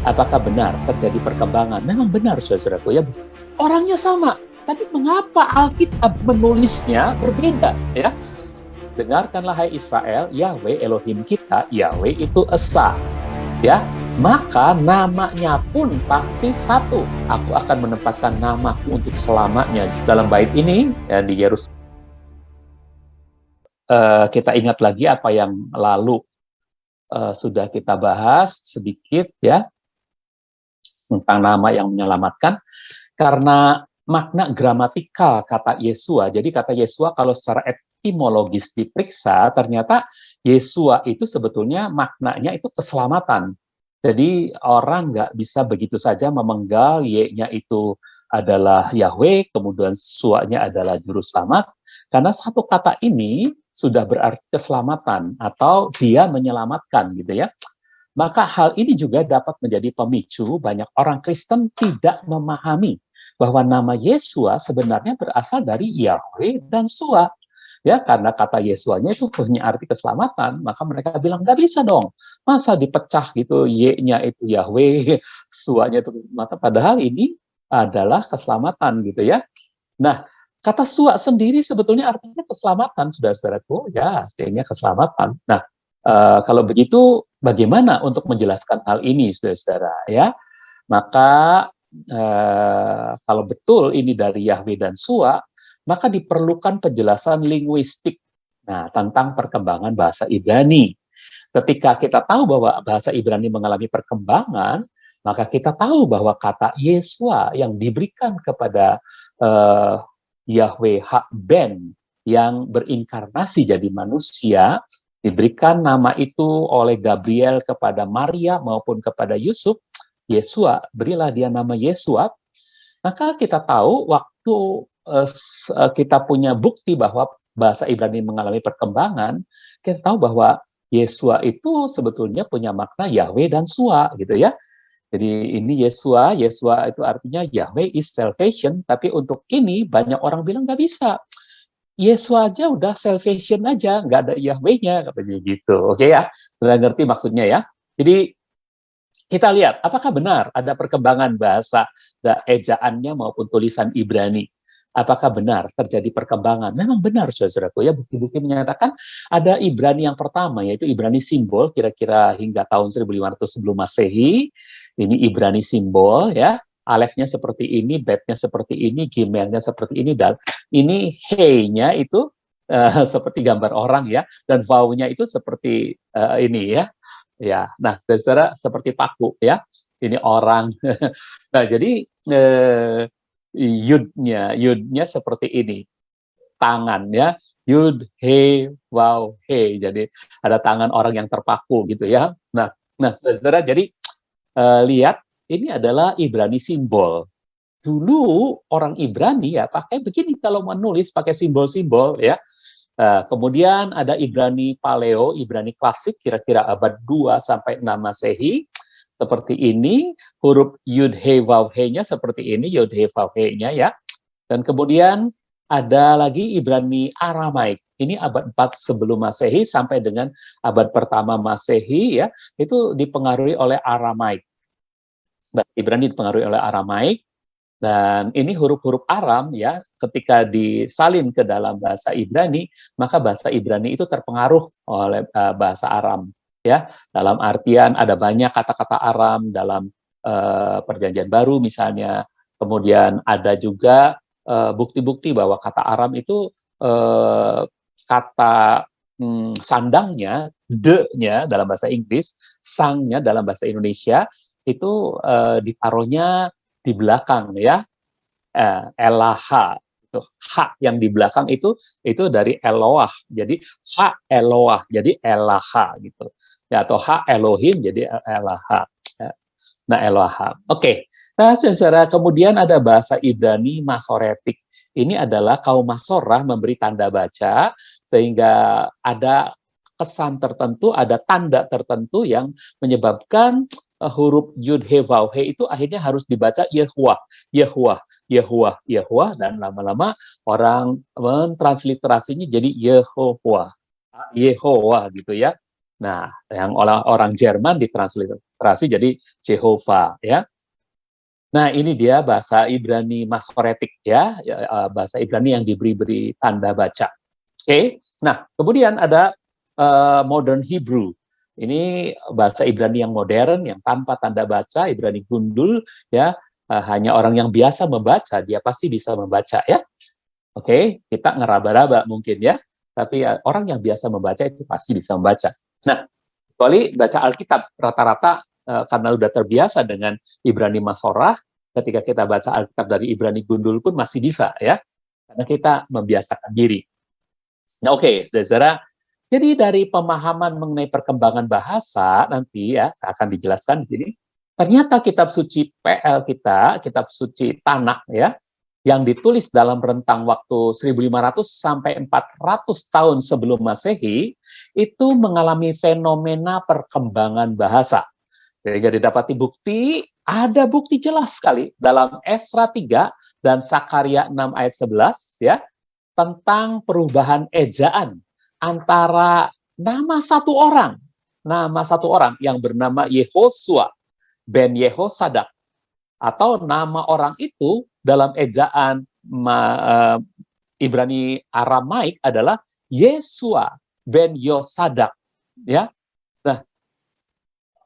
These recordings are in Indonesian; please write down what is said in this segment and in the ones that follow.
Apakah benar terjadi perkembangan? Memang benar, saudaraku ya. Orangnya sama, tapi mengapa Alkitab menulisnya berbeda? Ya, dengarkanlah hai Israel, Yahweh Elohim kita, Yahweh itu esa. Ya, maka namanya pun pasti satu. Aku akan menempatkan namaku untuk selamanya. Dalam bait ini ya, di Yerusalem, kita ingat lagi apa yang lalu sudah kita bahas sedikit ya tentang nama yang menyelamatkan, karena makna gramatikal kata Yesua. Jadi kata Yesua kalau secara etimologis diperiksa, ternyata Yesua itu sebetulnya maknanya itu keselamatan. Jadi orang nggak bisa begitu saja memenggal Y-nya itu adalah Yahweh, kemudian Suanya adalah Juru Selamat, karena satu kata ini sudah berarti keselamatan atau dia menyelamatkan gitu ya. Maka hal ini juga dapat menjadi pemicu banyak orang Kristen tidak memahami bahwa nama Yesua sebenarnya berasal dari Yahweh dan Sua. Ya, karena kata Yesuanya itu punya arti keselamatan, maka mereka bilang, nggak bisa dong, masa dipecah gitu, Y-nya itu Yahweh, Suanya itu mata. Padahal ini adalah keselamatan gitu ya. Nah, kata Sua sendiri sebetulnya artinya keselamatan, saudara-saudaraku, ya, artinya keselamatan. Nah, kalau begitu, bagaimana untuk menjelaskan hal ini, saudara-saudara? Ya, maka kalau betul ini dari Yahweh dan Sua, maka diperlukan penjelasan linguistik. Nah, tentang perkembangan bahasa Ibrani. Ketika kita tahu bahwa bahasa Ibrani mengalami perkembangan, maka kita tahu bahwa kata Yesua yang diberikan kepada Yahweh Ben yang berinkarnasi jadi manusia, diberikan nama itu oleh Gabriel kepada Maria maupun kepada Yusuf, Yesua, berilah dia nama Yesua. Maka kita tahu waktu kita punya bukti bahwa bahasa Ibrani mengalami perkembangan, kita tahu bahwa Yesua itu sebetulnya punya makna Yahweh dan Sua gitu ya. Jadi ini Yesua, Yesua itu artinya Yahweh is salvation, tapi untuk ini banyak orang bilang nggak bisa. Yesua aja udah salvation aja, nggak ada Yahweh-nya, katanya gitu. Oke ya, sudah ngerti maksudnya ya. Jadi kita lihat, apakah benar ada perkembangan bahasa ejaannya maupun tulisan Ibrani? Apakah benar terjadi perkembangan? Memang benar, saudaraku ya. Bukti-bukti menyatakan ada Ibrani yang pertama, yaitu Ibrani simbol, kira-kira hingga tahun 1500 sebelum Masehi. Ini Ibrani simbol ya. Alefnya seperti ini, betnya seperti ini, gimelnya seperti ini, dan ini he-nya itu seperti gambar orang ya, dan vau-nya itu seperti ini ya. Ya, nah, saudara seperti paku ya. Ini orang. Nah, jadi yudnya seperti ini, tangan ya, yud he wow he. Jadi ada tangan orang yang terpaku gitu ya. Nah, saudara, jadi lihat ini adalah Ibrani simbol. Dulu orang Ibrani ya pakai begini kalau menulis pakai simbol-simbol ya. Kemudian ada Ibrani Paleo, Ibrani klasik, kira-kira abad 2 sampai 6 Masehi. Seperti ini, huruf Yud He Vav He-nya seperti ini, Yud He Vav He-nya ya. Dan kemudian ada lagi Ibrani Aramaik. Ini abad 4 sebelum Masehi sampai dengan abad pertama Masehi ya, itu dipengaruhi oleh Aramaik. Ibrani dipengaruhi oleh Aramaik. Dan ini huruf-huruf Aram ya, ketika disalin ke dalam bahasa Ibrani, maka bahasa Ibrani itu terpengaruh oleh bahasa Aram ya. Dalam artian ada banyak kata-kata Aram dalam Perjanjian Baru misalnya. Kemudian ada juga bukti-bukti bahwa kata Aram itu kata sandangnya, de-nya dalam bahasa Inggris, sangnya dalam bahasa Indonesia itu ditaruhnya di belakang ya, elaha, itu hak yang di belakang itu dari Eloah, jadi hak Eloah, jadi elaha gitu ya, atau hak Elohim jadi elaha. Nah, Eloha. Oke. Nah, saudara, kemudian ada bahasa Ibrani Masoretik. Ini adalah kaum Masorah memberi tanda baca sehingga ada kesan tertentu, ada tanda tertentu yang menyebabkan huruf Yud He Vav He itu akhirnya harus dibaca Yehuwah, Yehuwah, Yehuwah, Yehuwah, dan lama-lama orang mentransliterasinya jadi Yehovah, Yehovah gitu ya. Nah, yang orang Jerman ditransliterasi transliterasi jadi Jehovah, ya. Nah, ini dia bahasa Ibrani Masoretik, ya, bahasa Ibrani yang diberi tanda baca. Oke. Nah, kemudian ada Modern Hebrew. Ini bahasa Ibrani yang modern, yang tanpa tanda baca, Ibrani gundul, ya. Hanya orang yang biasa membaca, dia pasti bisa membaca, ya. Oke, kita ngeraba-raba mungkin, ya. Tapi orang yang biasa membaca itu pasti bisa membaca. Nah, kecuali baca Alkitab, rata-rata karena udah terbiasa dengan Ibrani Masorah, ketika kita baca Alkitab dari Ibrani gundul pun masih bisa, ya. Karena kita membiasakan diri. Nah, oke, saudara. Jadi dari pemahaman mengenai perkembangan bahasa nanti ya akan dijelaskan di sini. Ternyata kitab suci PL kita, kitab suci Tanakh ya, yang ditulis dalam rentang waktu 1500 sampai 400 tahun sebelum Masehi, itu mengalami fenomena perkembangan bahasa. Sehingga didapati bukti, ada bukti jelas sekali dalam Esra 3 dan Sakaria 6 ayat 11 ya, tentang perubahan ejaan antara nama satu orang yang bernama Yehosua ben Yehosadak, atau nama orang itu dalam ejaan Ibrani Aramaik adalah Yesua ben Yosadak, ya. Nah,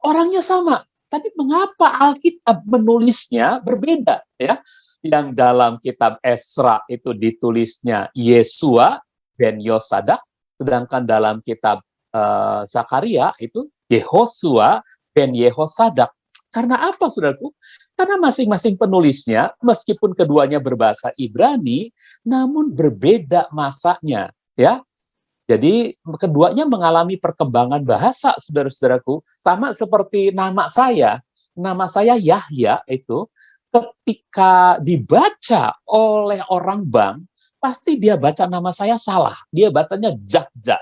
orangnya sama, tapi mengapa Alkitab menulisnya berbeda, ya? Yang dalam kitab Esra itu ditulisnya Yesua ben Yosadak, sedangkan dalam kitab Zakaria itu Yehosua ben Yehosadak. Karena apa, saudaraku? Karena masing-masing penulisnya, meskipun keduanya berbahasa Ibrani, namun berbeda masanya, ya. Jadi keduanya mengalami perkembangan bahasa, saudara-saudaraku. Sama seperti nama saya Yahya itu, ketika dibaca oleh orang bank, pasti dia baca nama saya salah. Dia bacanya Jakja.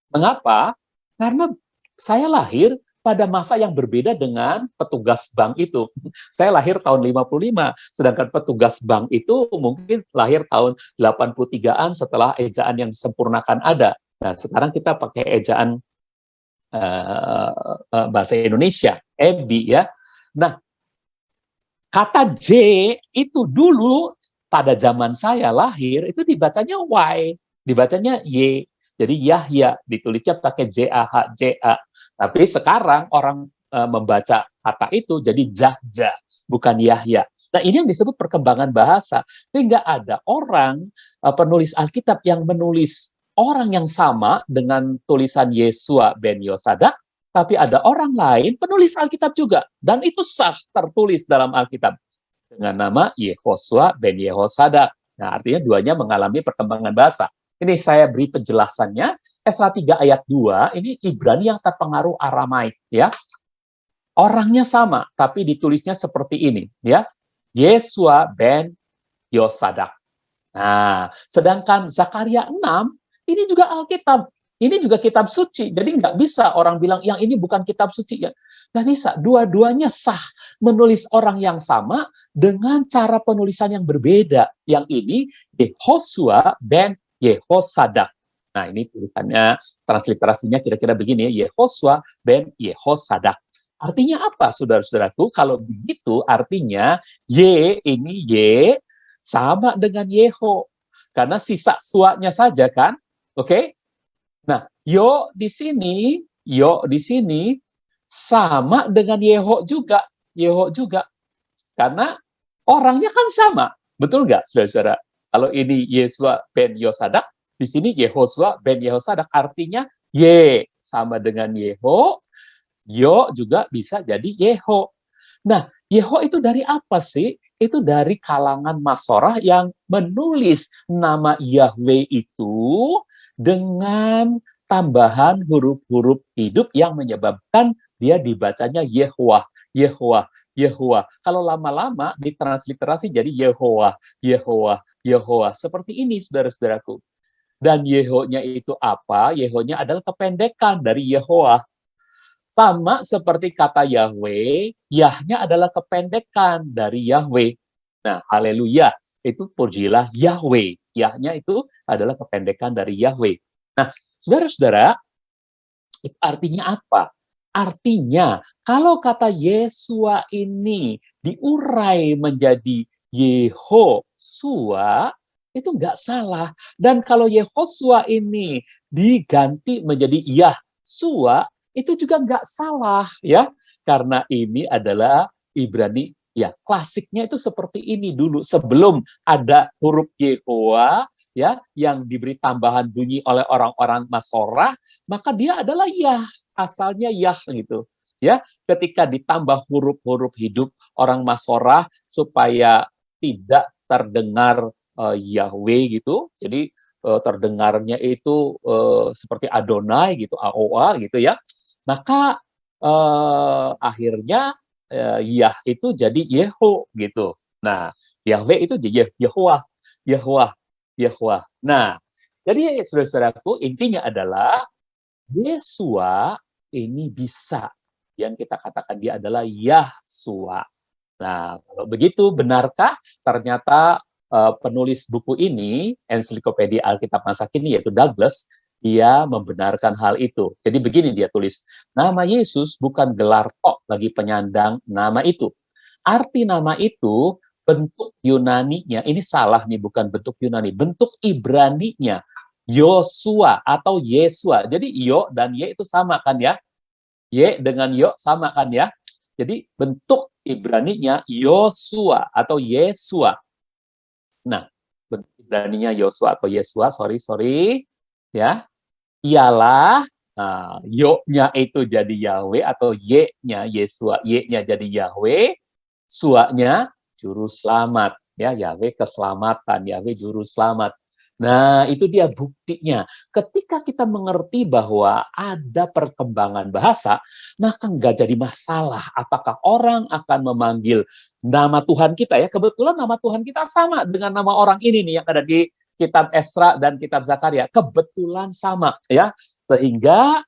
Mengapa? Karena saya lahir pada masa yang berbeda dengan petugas bank itu. Saya lahir tahun 55, sedangkan petugas bank itu mungkin lahir tahun 83-an setelah ejaan yang disempurnakan ada. Nah, sekarang kita pakai ejaan bahasa Indonesia, EBI ya. Nah, kata J itu dulu pada zaman saya lahir itu dibacanya Y, dibacanya Y. Jadi Yahya ditulisnya pakai J-A-H-J-A. Tapi sekarang orang membaca kata itu jadi Jahja, bukan Yahya. Nah, ini yang disebut perkembangan bahasa. Sehingga ada orang penulis Alkitab yang menulis orang yang sama dengan tulisan Yesua ben Yosadak, tapi ada orang lain penulis Alkitab juga, dan itu sah tertulis dalam Alkitab dengan nama Yehosua ben Yehosadak. Nah, artinya duanya mengalami perkembangan bahasa. Ini saya beri penjelasannya. Esra 3 ayat 2, ini Ibrani yang terpengaruh Aramaik, ya. Orangnya sama, tapi ditulisnya seperti ini, ya. Yesua ben Yosadak. Nah, sedangkan Zakaria 6, ini juga Alkitab. Ini juga kitab suci. Jadi nggak bisa orang bilang, yang ini bukan kitab suci. Ya. Nggak bisa. Dua-duanya sah menulis orang yang sama dengan cara penulisan yang berbeda. Yang ini Yehosua ben Yehosadak. Nah, ini tulisannya, transliterasinya kira-kira begini, Yehosua ben Yehosadak. Artinya apa, saudara-saudaraku? Kalau begitu, artinya Y ini Y sama dengan Yeho. Karena sisa suanya saja, kan? Oke? Nah, Yo di sini sama dengan Yeho juga. Yeho juga. Karena orangnya kan sama. Betul nggak, saudara-saudara? Kalau ini Yesua ben Yosadak, di sini Yehosua ben Yehosadak, artinya Y sama dengan Yeho, Yo juga bisa jadi Yeho. Nah, Yeho itu dari apa sih? Itu dari kalangan Masorah yang menulis nama Yahweh itu dengan tambahan huruf-huruf hidup yang menyebabkan dia dibacanya Yehoah, Yehoah, Yehoah. Kalau lama-lama ditransliterasi jadi Yehoah, Yehoah, Yehoah. Seperti ini, saudara-saudaraku. Dan Yeho-nya itu apa? Yeho-nya adalah kependekan dari Yehoah. Sama seperti kata Yahweh, Yah-nya adalah kependekan dari Yahweh. Nah, haleluya. Itu pujilah Yahweh. Yah-nya itu adalah kependekan dari Yahweh. Nah, saudara-saudara, itu artinya apa? Artinya, kalau kata Yesua ini diurai menjadi Yehosua, itu nggak salah. Dan kalau Yehosua ini diganti menjadi Yahsua, itu juga nggak salah, ya. Karena ini adalah Ibrani, ya, klasiknya itu seperti ini dulu. Sebelum ada huruf Yehowa, ya, yang diberi tambahan bunyi oleh orang-orang Masorah, maka dia adalah Yah, asalnya Yah gitu. Ya, ketika ditambah huruf-huruf hidup orang Masorah supaya tidak terdengar Yahweh gitu. Jadi terdengarnya itu seperti Adonai gitu, AOA gitu ya. Maka akhirnya Yah itu jadi Yeho gitu. Nah, Yahweh itu jadi Yehoah, Yehoah, Yehoah. Nah, jadi saudara-saudaraku, intinya adalah Yesua ini bisa yang kita katakan dia adalah Yahsua. Nah, kalau begitu benarkah ternyata penulis buku ini, Ensiklopedia Alkitab Masa Kini, yaitu Douglas, dia membenarkan hal itu. Jadi begini dia tulis, nama Yesus bukan gelar tok bagi penyandang nama itu. Arti nama itu, bentuk Yunaninya, ini salah nih, bukan bentuk Yunani, bentuk Ibraninya, Yosua atau Yesua. Jadi Yo dan Ye itu sama kan ya? Y dengan Yo sama kan ya? Jadi bentuk Ibraninya Yosua atau Yesua. Nah, bentuk Ibraninya Yosua atau Yesua, sorry, ya, ialah Yo-nya itu jadi Yahweh atau Y-nya Yesua, Y-nya jadi Yahweh, Sua-nya juru selamat, ya, Yahweh keselamatan, Yahweh juru selamat. Nah, itu dia buktinya. Ketika kita mengerti bahwa ada perkembangan bahasa, maka nggak jadi masalah apakah orang akan memanggil nama Tuhan kita, ya. Kebetulan nama Tuhan kita sama dengan nama orang ini nih yang ada di kitab Esra dan kitab Zakaria. Kebetulan sama, ya. Sehingga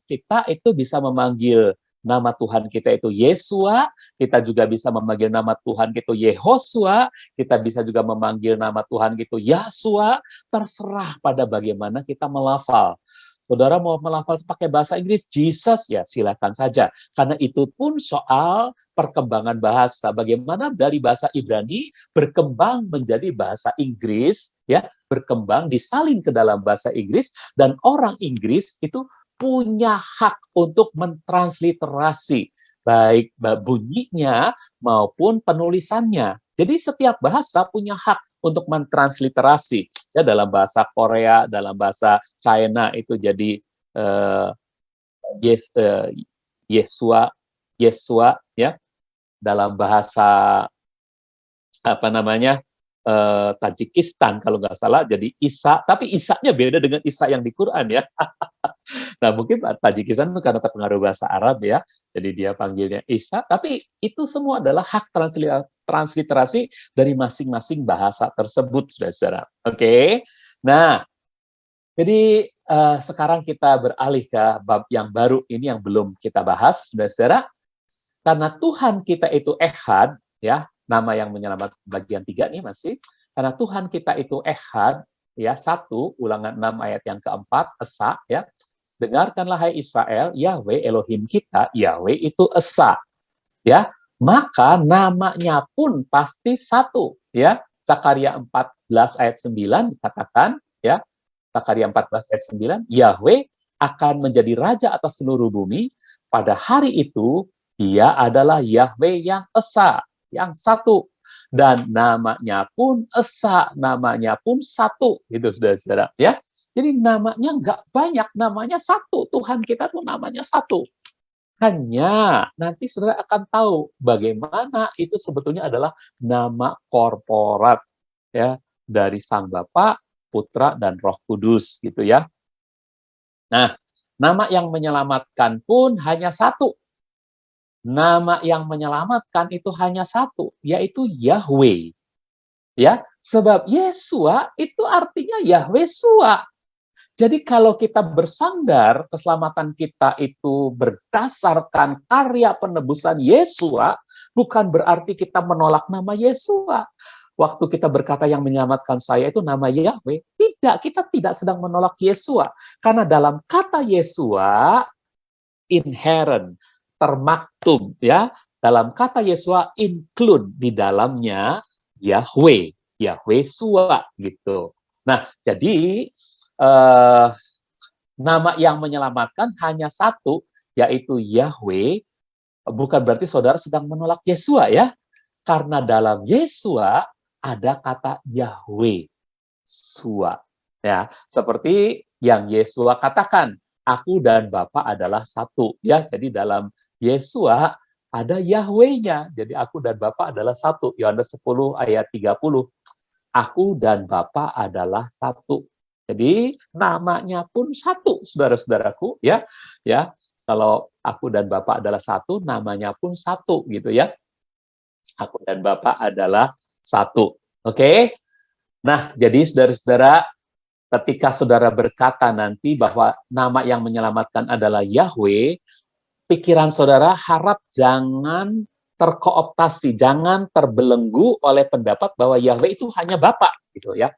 kita itu bisa memanggil nama Tuhan kita itu Yesua, kita juga bisa memanggil nama Tuhan kita Yehosua, kita bisa juga memanggil nama Tuhan kita Yahsua, terserah pada bagaimana kita melafal. Saudara mau melafal pakai bahasa Inggris, Jesus, ya silakan saja. Karena itu pun soal perkembangan bahasa. Bagaimana dari bahasa Ibrani berkembang menjadi bahasa Inggris, ya, berkembang disalin ke dalam bahasa Inggris, dan orang Inggris itu punya hak untuk mentransliterasi baik bunyinya maupun penulisannya. Jadi setiap bahasa punya hak untuk mentransliterasi. Ya, dalam bahasa Korea, dalam bahasa China itu jadi Yesua, Yesua, ya. Dalam bahasa apa namanya Tajikistan kalau nggak salah jadi Isa, tapi Isa-nya beda dengan Isa yang di Quran, ya. Nah, mungkin Tajikistan itu karena terpengaruh bahasa Arab, ya, jadi dia panggilnya Isa, tapi itu semua adalah hak transliterasi dari masing-masing bahasa tersebut, saudara-saudara. Oke, nah, jadi sekarang kita beralih ke bab yang baru ini yang belum kita bahas, saudara-saudara. Karena Tuhan kita itu Echad, ya, nama yang menyelamat bagian 3 nih masih, karena Tuhan kita itu Echad, ya, 1, Ulangan 6 ayat yang keempat, Esa, ya. Dengarkanlah hai Israel, Yahweh Elohim kita, Yahweh itu Esa, ya. Maka namanya pun pasti 1, ya. Zakaria 14 ayat 9 dikatakan, ya. Zakaria 14 ayat 9, Yahweh akan menjadi raja atas seluruh bumi. Pada hari itu dia adalah Yahweh yang Esa, yang 1. Dan namanya pun Esa, namanya pun 1, gitu, saudara-saudara, ya. Jadi namanya nggak banyak, namanya 1. Tuhan kita tuh namanya 1. Hanya nanti saudara akan tahu bagaimana itu sebetulnya adalah nama korporat, ya, dari Sang Bapa, Putra, dan Roh Kudus, gitu ya. Nah, nama yang menyelamatkan pun hanya 1. Nama yang menyelamatkan itu hanya 1, yaitu Yahweh. Ya, sebab Yesua itu artinya Yahweh Sua. Jadi kalau kita bersandar keselamatan kita itu berdasarkan karya penebusan Yesua, bukan berarti kita menolak nama Yesua. Waktu kita berkata yang menyelamatkan saya itu nama Yahweh, tidak, kita tidak sedang menolak Yesua. Karena dalam kata Yesua, inherent, termaktub ya. Dalam kata Yesua include di dalamnya Yahweh, Yahweh Shua gitu. Nah, jadi nama yang menyelamatkan hanya satu, yaitu Yahweh. Bukan berarti saudara sedang menolak Yesua ya. Karena dalam Yesua ada kata Yahweh Shua. Ya, seperti yang Yesua katakan, aku dan Bapa adalah satu. Ya, jadi dalam Yesua ada Yahweh-nya. Jadi aku dan Bapa adalah satu. Yohanes 10 ayat 30. Aku dan Bapa adalah satu. Jadi namanya pun satu, saudara-saudaraku, ya. Ya, kalau aku dan Bapa adalah satu, namanya pun satu gitu ya. Aku dan Bapa adalah satu. Oke? Nah, jadi saudara-saudara, ketika saudara berkata nanti bahwa nama yang menyelamatkan adalah Yahweh, pikiran saudara harap jangan terkooptasi, jangan terbelenggu oleh pendapat bahwa Yahweh itu hanya Bapa gitu ya.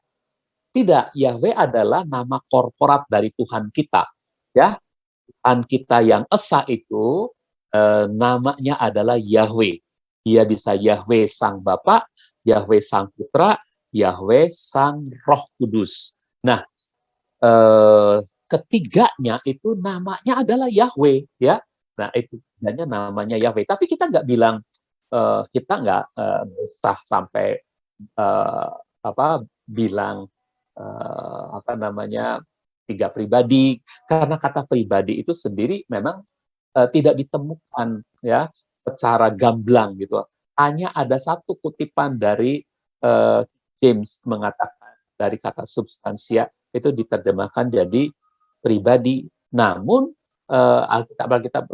Tidak, Yahweh adalah nama korporat dari Tuhan kita. Ya, Tuhan kita yang esa itu namanya adalah Yahweh. Dia bisa Yahweh Sang Bapa, Yahweh Sang Putra, Yahweh Sang Roh Kudus. Nah, ketiganya itu namanya adalah Yahweh, ya. Nah, itu namanya Yahweh. Tapi kita nggak bilang kita nggak usah sampai bilang tiga pribadi, karena kata pribadi itu sendiri memang tidak ditemukan ya secara gamblang gitu. Hanya ada satu kutipan dari James mengatakan dari kata substansia itu diterjemahkan jadi pribadi. Namun Alkitab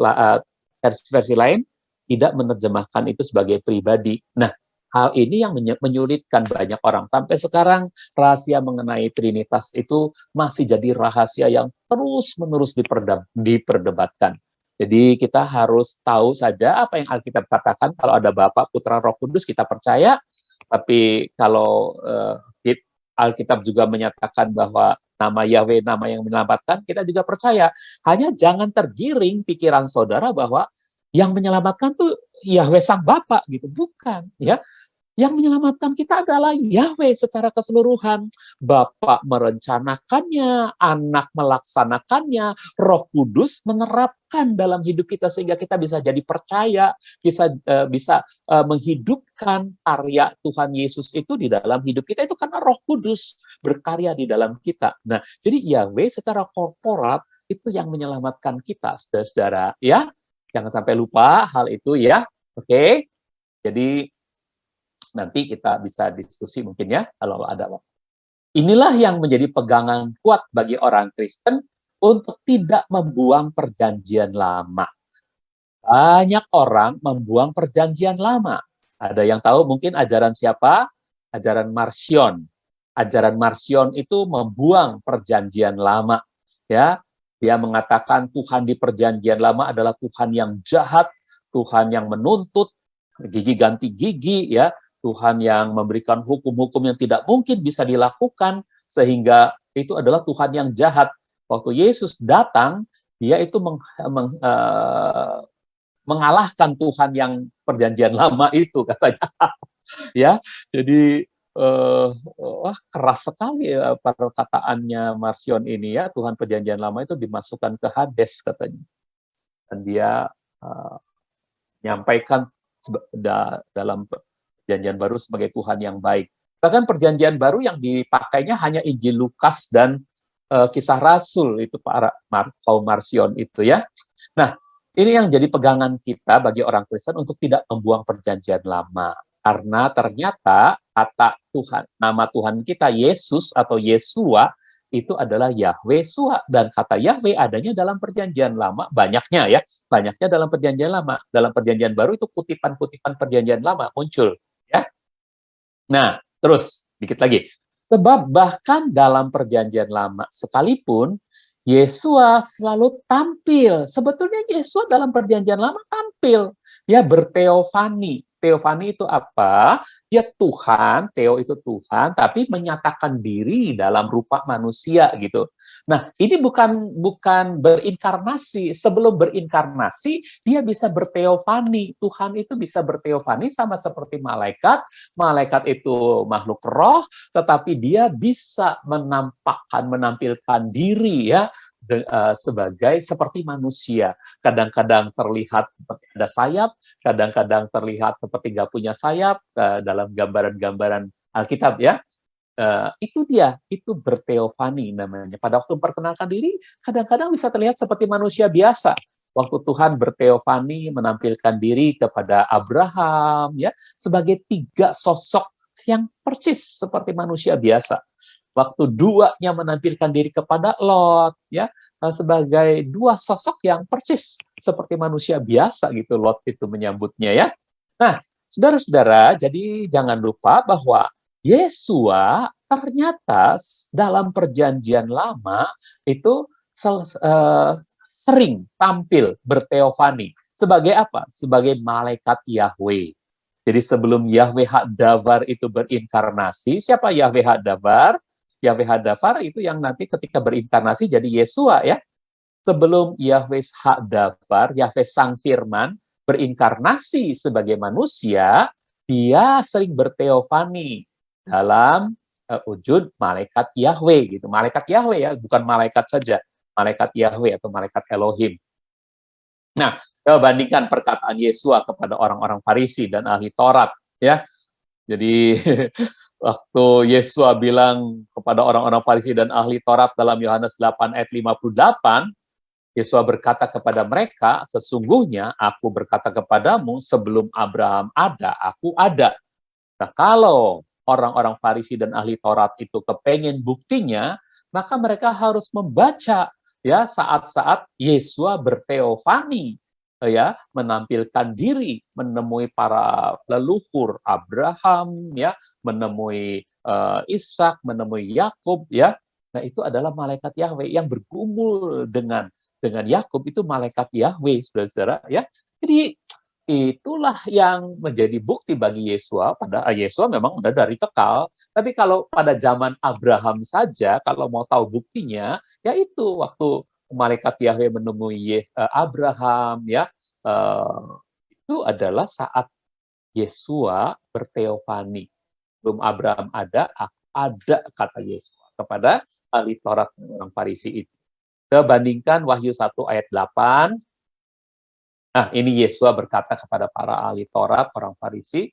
versi lain tidak menerjemahkan itu sebagai pribadi. Nah, hal ini yang menyulitkan banyak orang. Sampai sekarang rahasia mengenai Trinitas itu masih jadi rahasia yang terus-menerus diperdebatkan. Jadi kita harus tahu saja apa yang Alkitab katakan. Kalau ada Bapa, Putra, Roh Kudus, kita percaya. Tapi kalau Alkitab juga menyatakan bahwa nama Yahweh, nama yang menyelamatkan, kita juga percaya. Hanya jangan tergiring pikiran saudara bahwa yang menyelamatkan tuh Yahweh Sang Bapa gitu, bukan ya. Yang menyelamatkan kita adalah Yahweh secara keseluruhan. Bapa merencanakannya, Anak melaksanakannya, Roh Kudus menerapkan dalam hidup kita sehingga kita bisa jadi percaya, kita bisa menghidupkan karya Tuhan Yesus itu di dalam hidup kita itu karena Roh Kudus berkarya di dalam kita. Nah, jadi Yahweh secara korporat itu yang menyelamatkan kita, saudara-saudara. Ya, jangan sampai lupa hal itu ya. Oke, jadi nanti kita bisa diskusi mungkin ya kalau ada waktu. Inilah yang menjadi pegangan kuat bagi orang Kristen untuk tidak membuang perjanjian lama. Banyak orang membuang perjanjian lama. Ada yang tahu mungkin ajaran siapa? Ajaran Marcion. Ajaran Marcion itu membuang perjanjian lama. Ya, dia mengatakan Tuhan di perjanjian lama adalah Tuhan yang jahat, Tuhan yang menuntut, gigi ganti gigi, ya. Tuhan yang memberikan hukum-hukum yang tidak mungkin bisa dilakukan, sehingga itu adalah Tuhan yang jahat. Waktu Yesus datang, dia itu mengalahkan Tuhan yang perjanjian lama itu, katanya. Ya, jadi keras sekali ya perkataannya Marcion ini ya, Tuhan perjanjian lama itu dimasukkan ke Hades katanya. Dan dia menyampaikan dalam perjanjian baru sebagai Tuhan yang baik. Bahkan perjanjian baru yang dipakainya hanya Injil Lukas dan Kisah Rasul, itu para kaum Marcion itu ya. Nah, ini yang jadi pegangan kita bagi orang Kristen untuk tidak membuang perjanjian lama. Karena ternyata kata Tuhan, nama Tuhan kita Yesus atau Yesua itu adalah Yahweh Shua, dan kata Yahweh adanya dalam perjanjian lama, banyaknya ya, banyaknya dalam perjanjian lama. Dalam perjanjian baru itu kutipan-kutipan perjanjian lama muncul. Ya. Nah, terus dikit lagi. Sebab bahkan dalam perjanjian lama sekalipun, Yesua selalu tampil. Sebetulnya Yesua dalam perjanjian lama tampil. Ya, berteofani. Teofani itu apa? Dia Tuhan, Theo itu Tuhan, tapi menyatakan diri dalam rupa manusia gitu. Nah, ini bukan berinkarnasi. Sebelum berinkarnasi, dia bisa berteofani. Tuhan itu bisa berteofani sama seperti malaikat. Malaikat itu makhluk roh, tetapi dia bisa menampilkan diri ya sebagai seperti manusia. Kadang-kadang terlihat seperti ada sayap, kadang-kadang terlihat seperti nggak punya sayap dalam gambaran-gambaran Alkitab ya. Itu dia, itu berteofani namanya. Pada waktu memperkenalkan diri, kadang-kadang bisa terlihat seperti manusia biasa. Waktu Tuhan berteofani menampilkan diri kepada Abraham, ya, sebagai 3 sosok yang persis seperti manusia biasa. Waktu duanya menampilkan diri kepada Lot, ya, sebagai 2 sosok yang persis seperti manusia biasa gitu. Lot itu menyambutnya ya. Nah, saudara-saudara, jadi jangan lupa bahwa Yesua ternyata dalam perjanjian lama itu sering tampil berteofani. Sebagai apa? Sebagai malaikat Yahweh. Jadi sebelum Yahweh Hak-Davar itu berinkarnasi, siapa Yahweh Hak-Davar? Yahweh Hak-Davar itu yang nanti ketika berinkarnasi jadi Yesua ya. Sebelum Yahweh Hak-Davar, Yahweh Sang Firman, berinkarnasi sebagai manusia, dia sering berteofani dalam wujud malaikat Yahweh gitu. Malaikat Yahweh ya, bukan malaikat saja, malaikat Yahweh atau malaikat Elohim. Nah, bandingkan perkataan Yesua kepada orang-orang Farisi dan ahli Taurat ya. Jadi waktu Yesua bilang kepada orang-orang Farisi dan ahli Taurat dalam Yohanes 8 ayat 58, Yesua berkata kepada mereka, sesungguhnya aku berkata kepadamu sebelum Abraham ada, aku ada. Nah, kalau orang-orang Farisi dan ahli Taurat itu kepengen buktinya, maka mereka harus membaca ya saat-saat Yesua berteofani, ya menampilkan diri, menemui para leluhur Abraham, ya menemui Ishak, menemui Yakub, ya. Nah, itu adalah malaikat Yahweh yang bergumul dengan Yakub, itu malaikat Yahweh, saudara-saudara, ya. Jadi itulah yang menjadi bukti bagi Yesua. Pada Yesua memang udah dari kekal, tapi kalau pada zaman Abraham saja, kalau mau tahu buktinya, yaitu waktu malaikat Yahweh menemui Abraham, ya itu adalah saat Yesua berteofani. Belum Abraham ada, aku ada, kata Yesua kepada ahli Taurat dan orang Farisi itu. Kebandingkan Wahyu 1 ayat 8. Nah, ini Yesua berkata kepada para ahli Taurat, orang Farisi.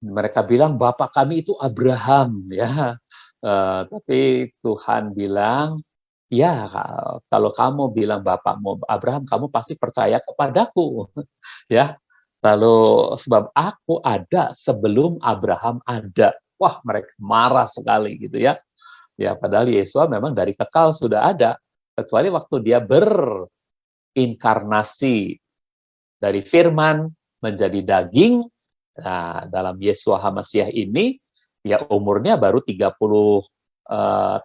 Mereka bilang, Bapak kami itu Abraham, ya. Tapi Tuhan bilang, ya, kalau kamu bilang bapakmu Abraham, kamu pasti percaya kepadaku, ya. Lalu sebab aku ada sebelum Abraham ada. Wah, mereka marah sekali gitu ya. Ya, padahal Yesua memang dari kekal sudah ada, kecuali waktu dia inkarnasi dari firman menjadi daging. Nah, dalam Yesua HaMasiah ini ya umurnya baru 30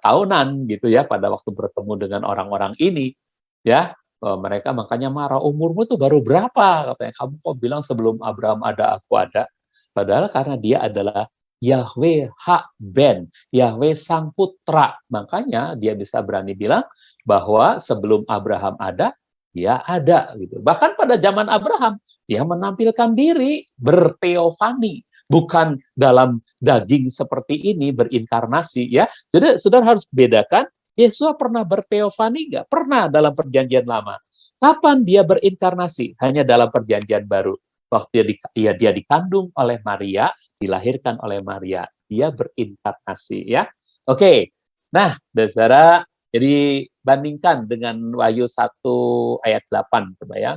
tahunan gitu ya pada waktu bertemu dengan orang-orang ini ya. Mereka makanya marah, umurmu tuh baru berapa? Katanya, kamu kok bilang sebelum Abraham ada aku ada. Padahal karena dia adalah Yahweh Hak-Ben, Yahweh Sang Putra. Makanya dia bisa berani bilang bahwa sebelum Abraham ada, dia ada gitu. Bahkan pada zaman Abraham dia menampilkan diri berteofani, bukan dalam daging seperti ini berinkarnasi ya. Jadi saudara harus bedakan, Yesua pernah berteofani nggak? Pernah dalam perjanjian lama. Kapan dia berinkarnasi? Hanya dalam perjanjian baru. Waktu dia dikandung oleh Maria, dilahirkan oleh Maria, dia berinkarnasi ya. Oke. Nah, saudara, jadi bandingkan dengan Wahyu 1 ayat 8, coba ya.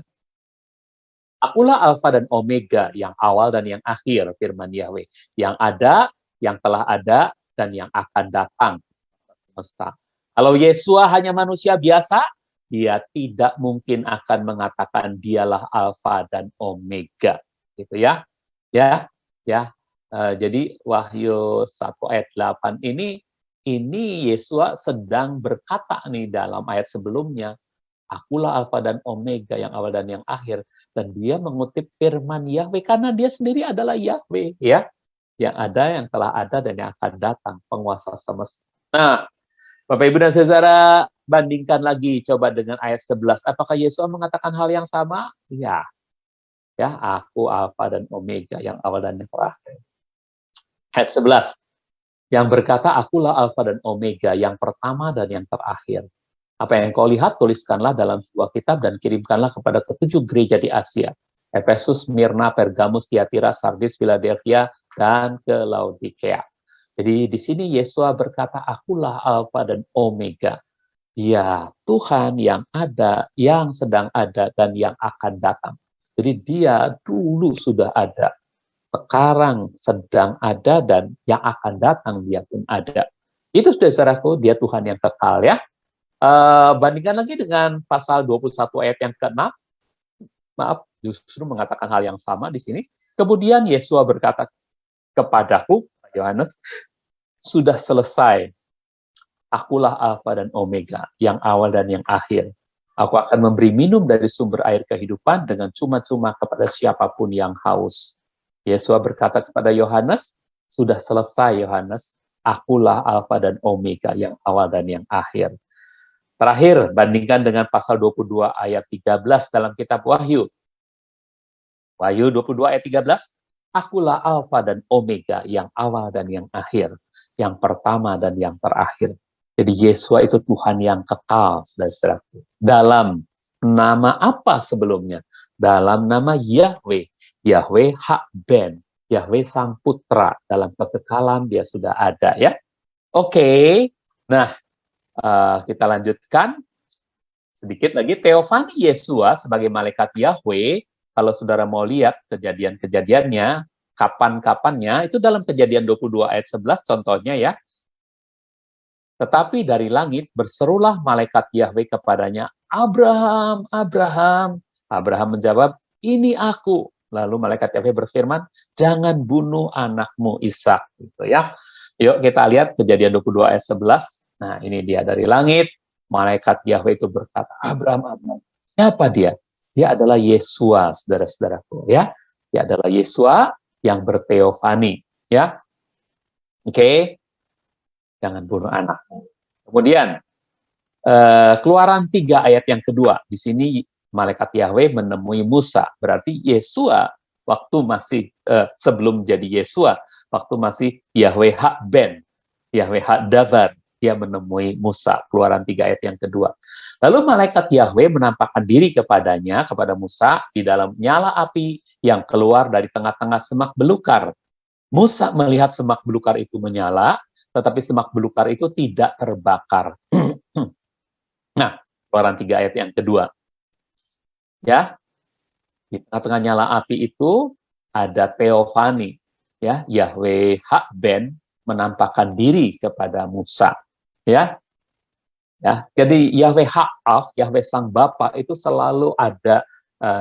Akulah Alfa dan Omega, yang awal dan yang akhir, firman Yahweh. Yang ada, yang telah ada, dan yang akan datang. Kalau Yesua hanya manusia biasa, dia tidak mungkin akan mengatakan dialah Alfa dan Omega. Gitu ya. Ya. Jadi Wahyu 1 ayat 8 ini Yesua sedang berkata nih dalam ayat sebelumnya, akulah Alfa dan Omega, yang awal dan yang akhir. Dan dia mengutip firman Yahweh, karena dia sendiri adalah Yahweh, ya. Yang ada, yang telah ada, dan yang akan datang, penguasa semesta. Nah, Bapak Ibu dan Saudara, bandingkan lagi coba dengan ayat 11. Apakah Yesus mengatakan hal yang sama? Ya. Ya, aku Alfa dan Omega, yang awal dan yang terakhir. Ayat 11. Yang berkata, akulah Alfa dan Omega, yang pertama dan yang terakhir. Apa yang kau lihat, tuliskanlah dalam sebuah kitab dan kirimkanlah kepada ketujuh gereja di Asia. Efesus, Smyrna, Pergamus, Tiatira, Sardis, Philadelphia, dan ke Laodikea. Jadi di sini Yesua berkata, akulah Alfa dan Omega. Dia Tuhan yang ada, yang sedang ada, dan yang akan datang. Jadi dia dulu sudah ada, sekarang sedang ada, dan yang akan datang dia pun ada. Itu saudaraku, dia Tuhan yang kekal ya. Bandingkan lagi dengan pasal 21 ayat yang ke-6. Maaf, justru mengatakan hal yang sama di sini. Kemudian Yesua berkata kepadaku, Yohanes, sudah selesai. Akulah Alfa dan Omega, yang awal dan yang akhir. Aku akan memberi minum dari sumber air kehidupan dengan cuma-cuma kepada siapapun yang haus. Yesua berkata kepada Yohanes, sudah selesai Yohanes, akulah Alfa dan Omega, yang awal dan yang akhir. Terakhir, bandingkan dengan pasal 22 ayat 13 dalam kitab Wahyu. Wahyu 22 ayat 13, akulah Alfa dan Omega, yang awal dan yang akhir, yang pertama dan yang terakhir. Jadi Yesua itu Tuhan yang kekal, saudara-saudaraku. Dalam nama apa sebelumnya? Dalam nama Yahweh. Yahweh Hak-Ben. Yahweh Sang Putra. Dalam kekekalan dia sudah ada ya. Oke. Nah, kita lanjutkan. Sedikit lagi, teofani Yesua sebagai malaikat Yahweh. Kalau saudara mau lihat kejadian-kejadiannya, kapan-kapannya, itu dalam Kejadian 22 ayat 11 contohnya ya. Tetapi dari langit berserulah malaikat Yahweh kepadanya, Abraham, Abraham. Abraham menjawab, ini aku. Lalu malaikat Yahweh berfirman, jangan bunuh anakmu Ishak. Gitu ya. Yuk kita lihat Kejadian 22 ayat 11. Nah ini dia dari langit. Malaikat Yahweh itu berkata, Abraham, Abraham. Siapa dia? Dia adalah Yesua, saudara-saudaraku. Ya, dia adalah Yesua yang berteofani. Ya, oke. Jangan bunuh anakmu. Kemudian, Keluaran 3 ayat yang kedua. Di sini malaikat Yahweh menemui Musa. Berarti Yesua waktu masih, sebelum jadi Yesua, waktu masih Yahweh Hak-Ben, Yahweh Hak-Davar, dia menemui Musa. Keluaran 3 ayat yang kedua. Lalu malaikat Yahweh menampakkan diri kepadanya, kepada Musa, di dalam nyala api yang keluar dari tengah-tengah semak belukar. Musa melihat semak belukar itu menyala, tetapi semak belukar itu tidak terbakar. Nah, Keluaran 3 ayat yang kedua. Ya, di tengah-tengah nyala api itu ada teofani. Ya, Yahweh Hak-Ben menampakkan diri kepada Musa. Ya, ya. Jadi Yahweh Hak-Af, Yahweh Sang Bapa itu selalu ada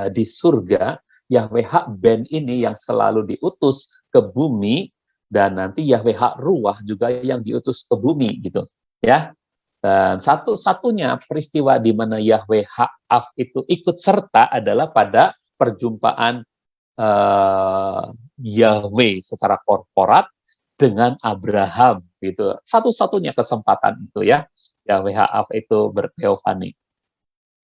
di surga. Yahweh Hak-Ben ini yang selalu diutus ke bumi, dan nanti Yahweh Hak-Ruah juga yang diutus ke bumi gitu ya. Dan satu-satunya peristiwa di mana Yahweh Hak-Af itu ikut serta adalah pada perjumpaan Yahweh secara korporat dengan Abraham gitu. Satu-satunya kesempatan itu ya, Yahweh Hak-Af itu berteofani.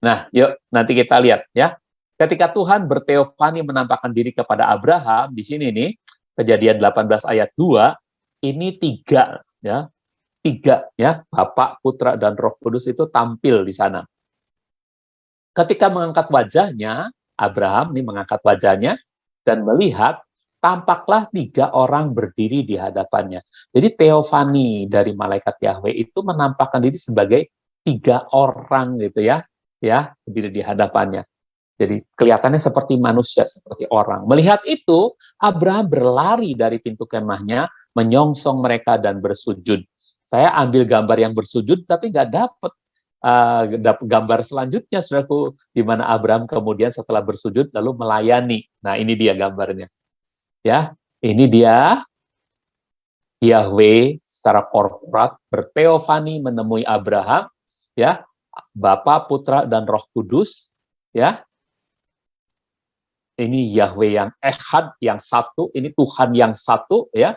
Nah, yuk nanti kita lihat ya. Ketika Tuhan berteofani menampakkan diri kepada Abraham di sini nih, Kejadian 18 ayat 2, ini tiga ya, Bapa, Putra, dan Roh Kudus itu tampil di sana. Ketika mengangkat wajahnya, Abraham ini mengangkat wajahnya dan melihat, tampaklah 3 orang berdiri di hadapannya. Jadi teofani dari malaikat Yahweh itu menampakkan diri sebagai 3 orang gitu ya, berdiri di hadapannya. Jadi kelihatannya seperti manusia, seperti orang. Melihat itu, Abraham berlari dari pintu kemahnya, menyongsong mereka dan bersujud. Saya ambil gambar yang bersujud, tapi nggak dapat gambar selanjutnya, saudaraku, di mana Abraham kemudian setelah bersujud lalu melayani. Nah, ini dia gambarnya. Ya, ini dia Yahweh secara korporat berteofani menemui Abraham, ya, Bapa, Putra, dan Roh Kudus, ya. Ini Yahweh yang Echad, yang satu, ini Tuhan yang satu, ya.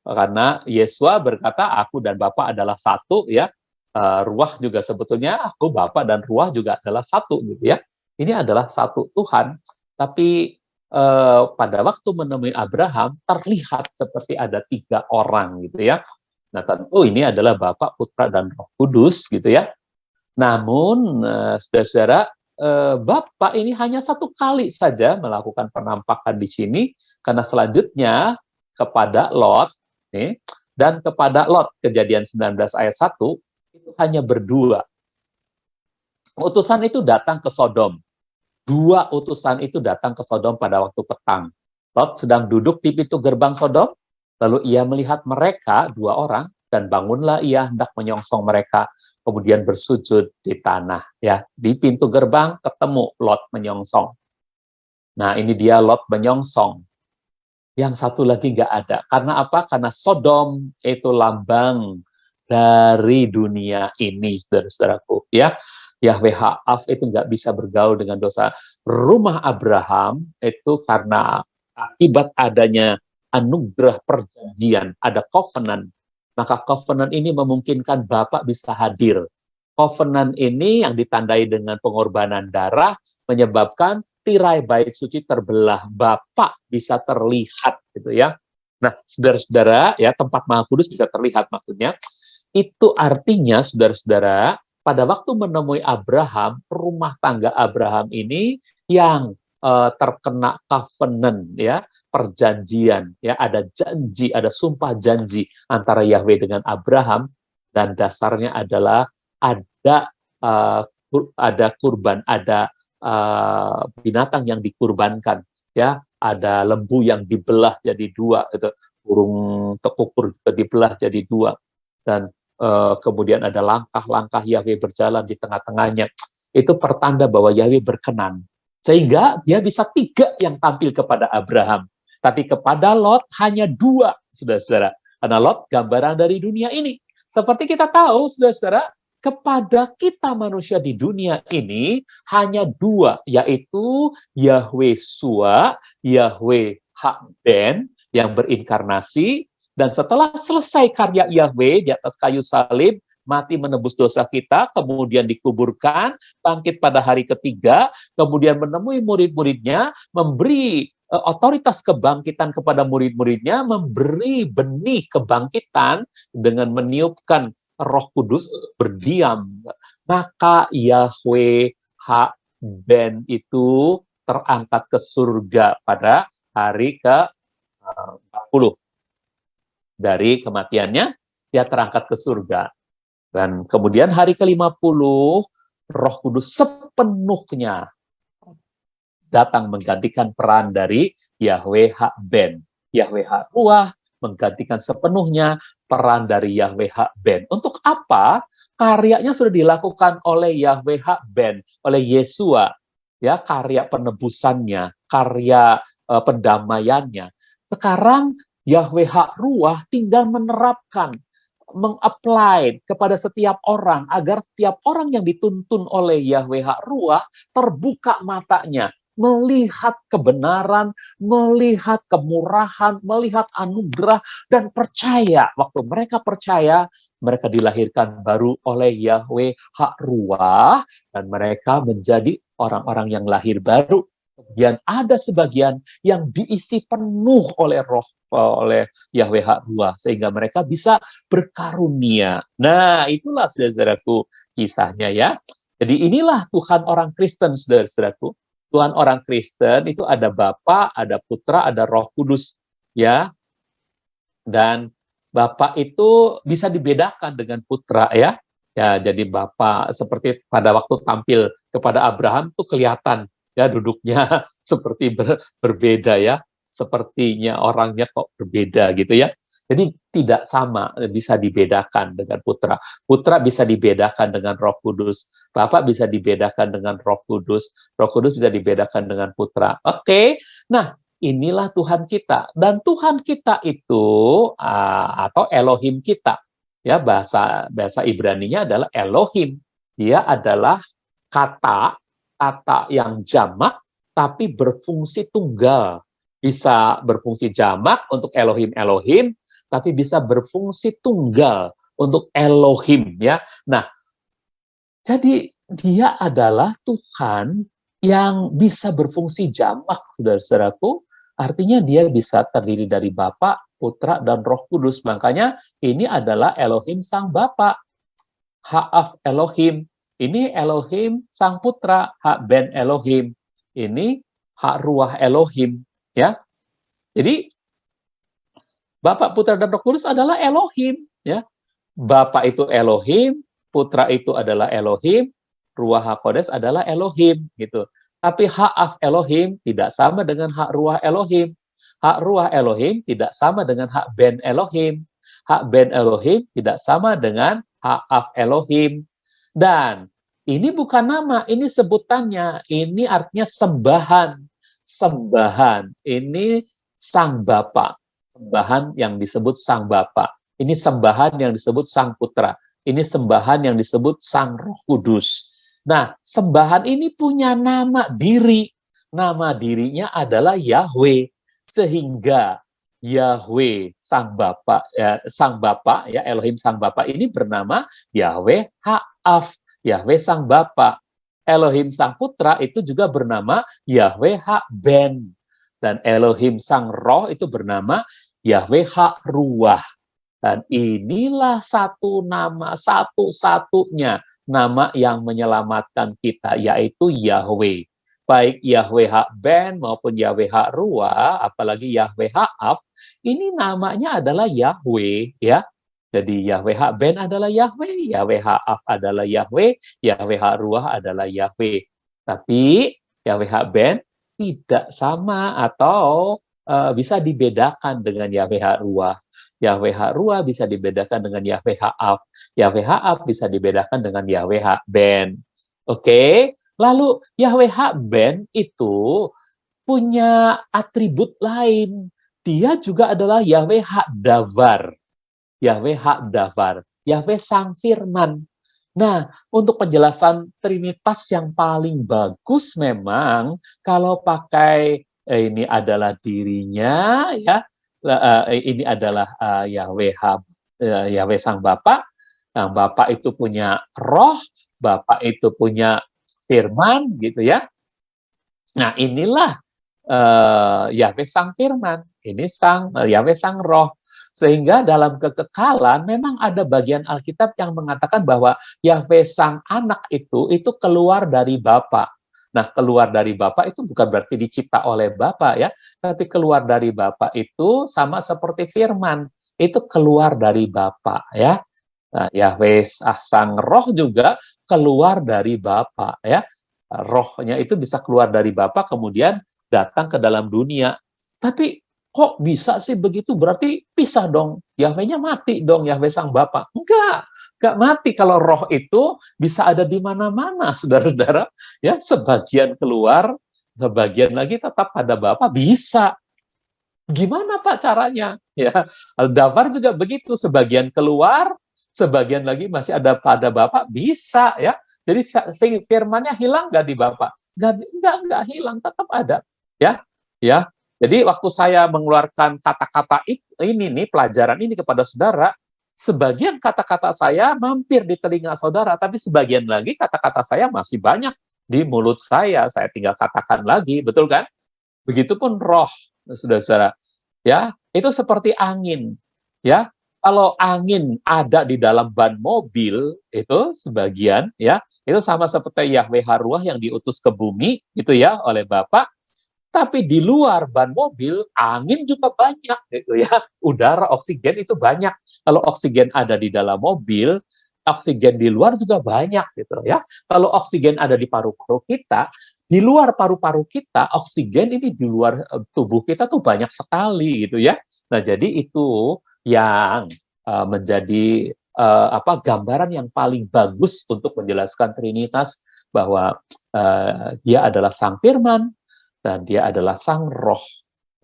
Karena Yesua berkata, aku dan Bapa adalah satu, ya. Ruah juga sebetulnya aku Bapa dan Ruah juga adalah satu gitu ya. Ini adalah satu Tuhan, tapi pada waktu menemui Abraham terlihat seperti ada 3 orang gitu ya. Nah tentu ini adalah Bapa, Putra dan Roh Kudus gitu ya. Namun saudara-saudara, Bapa ini hanya 1 kali saja melakukan penampakan di sini, karena selanjutnya kepada Lot nih, dan kepada Lot, Kejadian 19 ayat 1 itu hanya berdua. Utusan itu datang ke Sodom. 2 utusan itu datang ke Sodom pada waktu petang. Lot sedang duduk di pintu gerbang Sodom, lalu ia melihat mereka 2 orang, dan bangunlah ia hendak menyongsong mereka, kemudian bersujud di tanah. Ya, di pintu gerbang ketemu Lot menyongsong. Nah, ini dia Lot menyongsong. Yang satu lagi nggak ada. Karena apa? Karena Sodom itu lambang dari dunia ini, saudara-saudaraku. Ya, Yahweh Ha'af itu nggak bisa bergaul dengan dosa. Rumah Abraham itu karena akibat adanya anugerah perjanjian, ada covenant. Maka covenant ini memungkinkan Bapak bisa hadir. Covenant ini yang ditandai dengan pengorbanan darah menyebabkan tirai bait suci terbelah, Bapak bisa terlihat gitu ya. Nah, saudara-saudara, ya tempat Maha Kudus bisa terlihat maksudnya. Itu artinya saudara-saudara, pada waktu menemui Abraham, rumah tangga Abraham ini yang terkena covenant ya, perjanjian ya, ada janji, ada sumpah janji antara Yahweh dengan Abraham, dan dasarnya adalah ada kurban, ada binatang yang dikurbankan, ya, ada lembu yang dibelah jadi 2, gitu. Burung tekukur juga dibelah jadi 2, dan kemudian ada langkah-langkah Yahweh berjalan di tengah-tengahnya. Itu pertanda bahwa Yahweh berkenan, sehingga dia bisa 3 yang tampil kepada Abraham, tapi kepada Lot hanya 2, saudara-saudara. Karena Lot gambaran dari dunia ini. Seperti kita tahu, saudara-saudara, kepada kita manusia di dunia ini hanya 2, yaitu Yahweh Shua, Yahweh Hakben yang berinkarnasi, dan setelah selesai karya Yahweh di atas kayu salib, mati menebus dosa kita, kemudian dikuburkan, bangkit pada hari ketiga, kemudian menemui murid-muridnya, memberi otoritas kebangkitan kepada murid-muridnya, memberi benih kebangkitan dengan meniupkan Roh Kudus berdiam. Maka Yahweh Ben itu terangkat ke surga pada hari ke-40. Dari kematiannya, dia terangkat ke surga. Dan kemudian hari ke-50, Roh Kudus sepenuhnya datang menggantikan peran dari Yahweh Ben. Yahweh Ruah menggantikan sepenuhnya peran dari Yahweh Ben. Untuk apa? Karyanya sudah dilakukan oleh Yahweh Ben, oleh Yesua, ya, karya penebusannya, karya pendamaiannya. Sekarang Yahweh Ruah tinggal menerapkan, mengapply kepada setiap orang, agar setiap orang yang dituntun oleh Yahweh Ruah terbuka matanya, melihat kebenaran, melihat kemurahan, melihat anugerah, dan percaya. Waktu mereka percaya, mereka dilahirkan baru oleh Yahweh Ruah, dan mereka menjadi orang-orang yang lahir baru. Kemudian ada sebagian yang diisi penuh oleh oleh Yahweh Ruah, sehingga mereka bisa berkarunia. Nah, itulah saudara-saudaraku kisahnya ya. Jadi inilah Tuhan orang Kristen, saudara-saudaraku. Tuhan orang Kristen itu ada Bapa, ada Putra, ada Roh Kudus, ya. Dan Bapa itu bisa dibedakan dengan Putra, ya. Ya, jadi Bapa seperti pada waktu tampil kepada Abraham tuh kelihatan ya duduknya seperti berbeda ya. Sepertinya orangnya kok berbeda gitu ya. Jadi tidak sama, bisa dibedakan dengan Putra. Putra bisa dibedakan dengan Roh Kudus. Bapak bisa dibedakan dengan Roh Kudus. Roh Kudus bisa dibedakan dengan Putra. Oke, nah inilah Tuhan kita. Dan Tuhan kita itu, atau Elohim kita, ya bahasa Ibrani-nya adalah Elohim. Dia adalah kata yang jamak, tapi berfungsi tunggal. Bisa berfungsi jamak untuk Elohim, tapi bisa berfungsi tunggal untuk Elohim ya. Nah, jadi dia adalah Tuhan yang bisa berfungsi jamak, saudara-saudaraku. Artinya dia bisa terdiri dari Bapa, Putra, dan Roh Kudus. Makanya ini adalah Elohim Sang Bapa. Ha'af Elohim. Ini Elohim Sang Putra. Ha-ben Elohim. Ini Ha-ruah Elohim. Ya. Jadi Bapa, Putra, dan Roh Kudus adalah Elohim. Ya. Bapa itu Elohim, Putra itu adalah Elohim, Ruach HaKodes adalah Elohim, gitu. Tapi Ha'af Elohim tidak sama dengan Hak Ruach Elohim. Hak Ruach Elohim tidak sama dengan Hak Ben Elohim. Hak Ben Elohim tidak sama dengan Ha'af Elohim. Dan ini bukan nama, ini sebutannya. Ini artinya sembahan. Sembahan. Ini Sang Bapa. Sembahan yang disebut Sang Bapa. Ini sembahan yang disebut Sang Putra. Ini sembahan yang disebut Sang Roh Kudus. Nah, sembahan ini punya nama diri. Nama dirinya adalah Yahweh. Sehingga Yahweh Sang Bapa, ya Elohim Sang Bapa ini bernama Yahweh Ha'af, Yahweh Sang Bapa. Elohim Sang Putra itu juga bernama Yahweh Ha-ben. Dan Elohim Sang Roh itu bernama Yahweh Ha-ruah. Dan inilah satu nama, satu-satunya nama yang menyelamatkan kita, yaitu Yahweh. Baik Yahweh Ha-ben maupun Yahweh Ha-ruah, apalagi Yahweh Ha-af, ini namanya adalah Yahweh, ya. Jadi Yahweh Ha-ben adalah Yahweh, Yahweh Ha-af adalah Yahweh, Yahweh Ha-ruah adalah Yahweh. Tapi Yahweh Ha-ben tidak sama atau bisa dibedakan dengan Yahweh Ha-ruah. Yahweh Ha-ruah bisa dibedakan dengan Yahweh Ha-af. Yahweh Ha-af bisa dibedakan dengan Yahweh Ha-ben. Oke, lalu Yahweh Ha-ben itu punya atribut lain. Dia juga adalah Yahweh Ha-davar. Yahweh Ha-davar. Yahweh Sang Firman. Nah, untuk penjelasan Trinitas yang paling bagus memang kalau pakai ini adalah dirinya, ya. Ini adalah Yahweh Sang Bapa. Nah, Bapa itu punya roh, Bapa itu punya firman, gitu ya. Nah, inilah Yahweh Sang Firman. Ini Yahweh Sang Roh. Sehingga dalam kekekalan memang ada bagian Alkitab yang mengatakan bahwa Yahweh Sang Anak itu keluar dari Bapa. Nah, keluar dari Bapa itu bukan berarti dicipta oleh Bapa ya, tapi keluar dari Bapa itu sama seperti firman, itu keluar dari Bapa ya. Nah, Yahweh Sang Roh juga keluar dari Bapa ya. Rohnya itu bisa keluar dari Bapa kemudian datang ke dalam dunia. Tapi kok bisa sih begitu? Berarti pisah dong. Yahweh-nya mati dong, Yahweh Sang Bapa. Enggak mati. Kalau roh itu bisa ada di mana-mana, saudara-saudara. Ya, sebagian keluar, sebagian lagi tetap pada Bapa, bisa. Gimana Pak caranya? Ya, Al-Davar juga begitu, sebagian keluar, sebagian lagi masih ada pada Bapa, bisa ya. Jadi firman-nya hilang nggak di Bapa? Nggak hilang, tetap ada. Ya, ya. Jadi waktu saya mengeluarkan kata-kata ini nih, pelajaran ini kepada saudara, sebagian kata-kata saya mampir di telinga saudara, tapi sebagian lagi kata-kata saya masih banyak di mulut saya tinggal katakan lagi, betul kan? Begitupun roh, saudara-saudara. Ya, itu seperti angin. Ya, kalau angin ada di dalam ban mobil, itu sebagian, ya, itu sama seperti Yahweh Ha-ruah yang diutus ke bumi, gitu ya, oleh Bapa. Tapi di luar ban mobil, angin juga banyak, gitu ya. Udara, oksigen itu banyak. Kalau oksigen ada di dalam mobil, oksigen di luar juga banyak, gitu ya. Kalau oksigen ada di paru-paru kita, di luar paru-paru kita, oksigen ini di luar tubuh kita tuh banyak sekali, gitu ya. Nah, jadi itu yang menjadi gambaran yang paling bagus untuk menjelaskan Trinitas, bahwa dia adalah Sang Firman, dan dia adalah Sang Roh.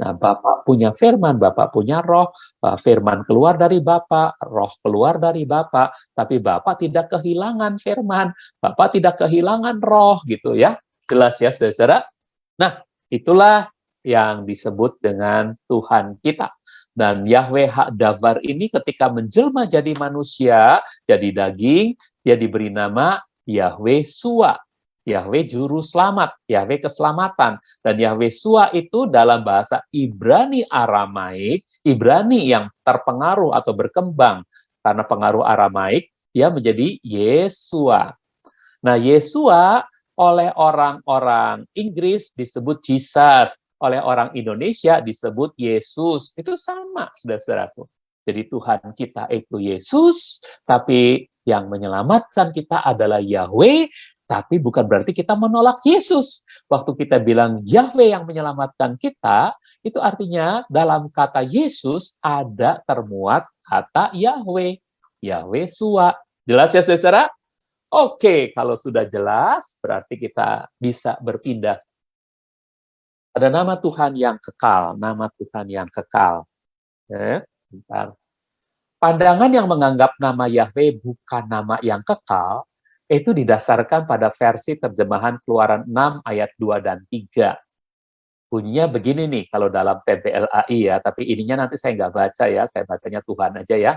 Nah, Bapa punya firman, Bapa punya roh, firman keluar dari Bapa, roh keluar dari Bapa, tapi Bapa tidak kehilangan firman, Bapa tidak kehilangan roh, gitu ya. Jelas ya, saudara? Nah, itulah yang disebut dengan Tuhan kita. Dan Yahweh Hak-Davar ini ketika menjelma jadi manusia, jadi daging, dia diberi nama Yahweh Sua. Yahweh Juru Selamat, Yahweh Keselamatan. Dan Yahweh Sua itu dalam bahasa Ibrani Aramaik, Ibrani yang terpengaruh atau berkembang karena pengaruh Aramaik, dia menjadi Yesua. Nah, Yesua oleh orang-orang Inggris disebut Jesus, oleh orang Indonesia disebut Yesus. Itu sama, saudara-saudaraku. Jadi Tuhan kita itu Yesus, tapi yang menyelamatkan kita adalah Yahweh, tapi bukan berarti kita menolak Yesus. Waktu kita bilang Yahweh yang menyelamatkan kita, itu artinya dalam kata Yesus ada termuat kata Yahweh. Yahweh Sua. Jelas ya, saudara? Oke, kalau sudah jelas, berarti kita bisa berpindah. Ada nama Tuhan yang kekal, nama Tuhan yang kekal. Bentar. Pandangan yang menganggap nama Yahweh bukan nama yang kekal, itu didasarkan pada versi terjemahan Keluaran 6 ayat 2 dan 3. Bunyinya begini nih, kalau dalam TBLAI ya, tapi ininya nanti saya nggak baca ya, saya bacanya Tuhan aja ya.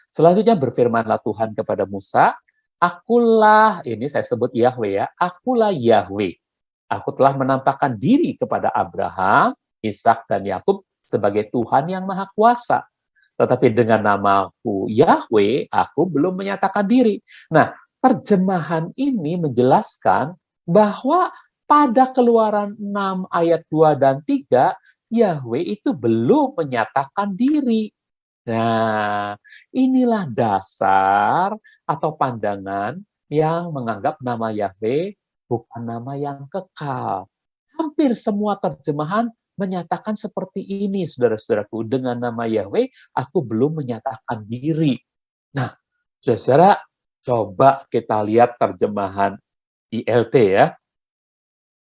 Selanjutnya berfirmanlah Tuhan kepada Musa, akulah, ini saya sebut Yahweh ya, akulah Yahweh. Aku telah menampakkan diri kepada Abraham, Ishak dan Yakub sebagai Tuhan yang Maha Kuasa. Tetapi dengan namaku Yahweh, aku belum menyatakan diri. Nah, terjemahan ini menjelaskan bahwa pada Keluaran 6 ayat 2 dan 3, Yahweh itu belum menyatakan diri. Nah, inilah dasar atau pandangan yang menganggap nama Yahweh bukan nama yang kekal. Hampir semua terjemahan menyatakan seperti ini, saudara-saudaraku. Dengan nama Yahweh, aku belum menyatakan diri. Nah, saudara, coba kita lihat terjemahan ILT ya.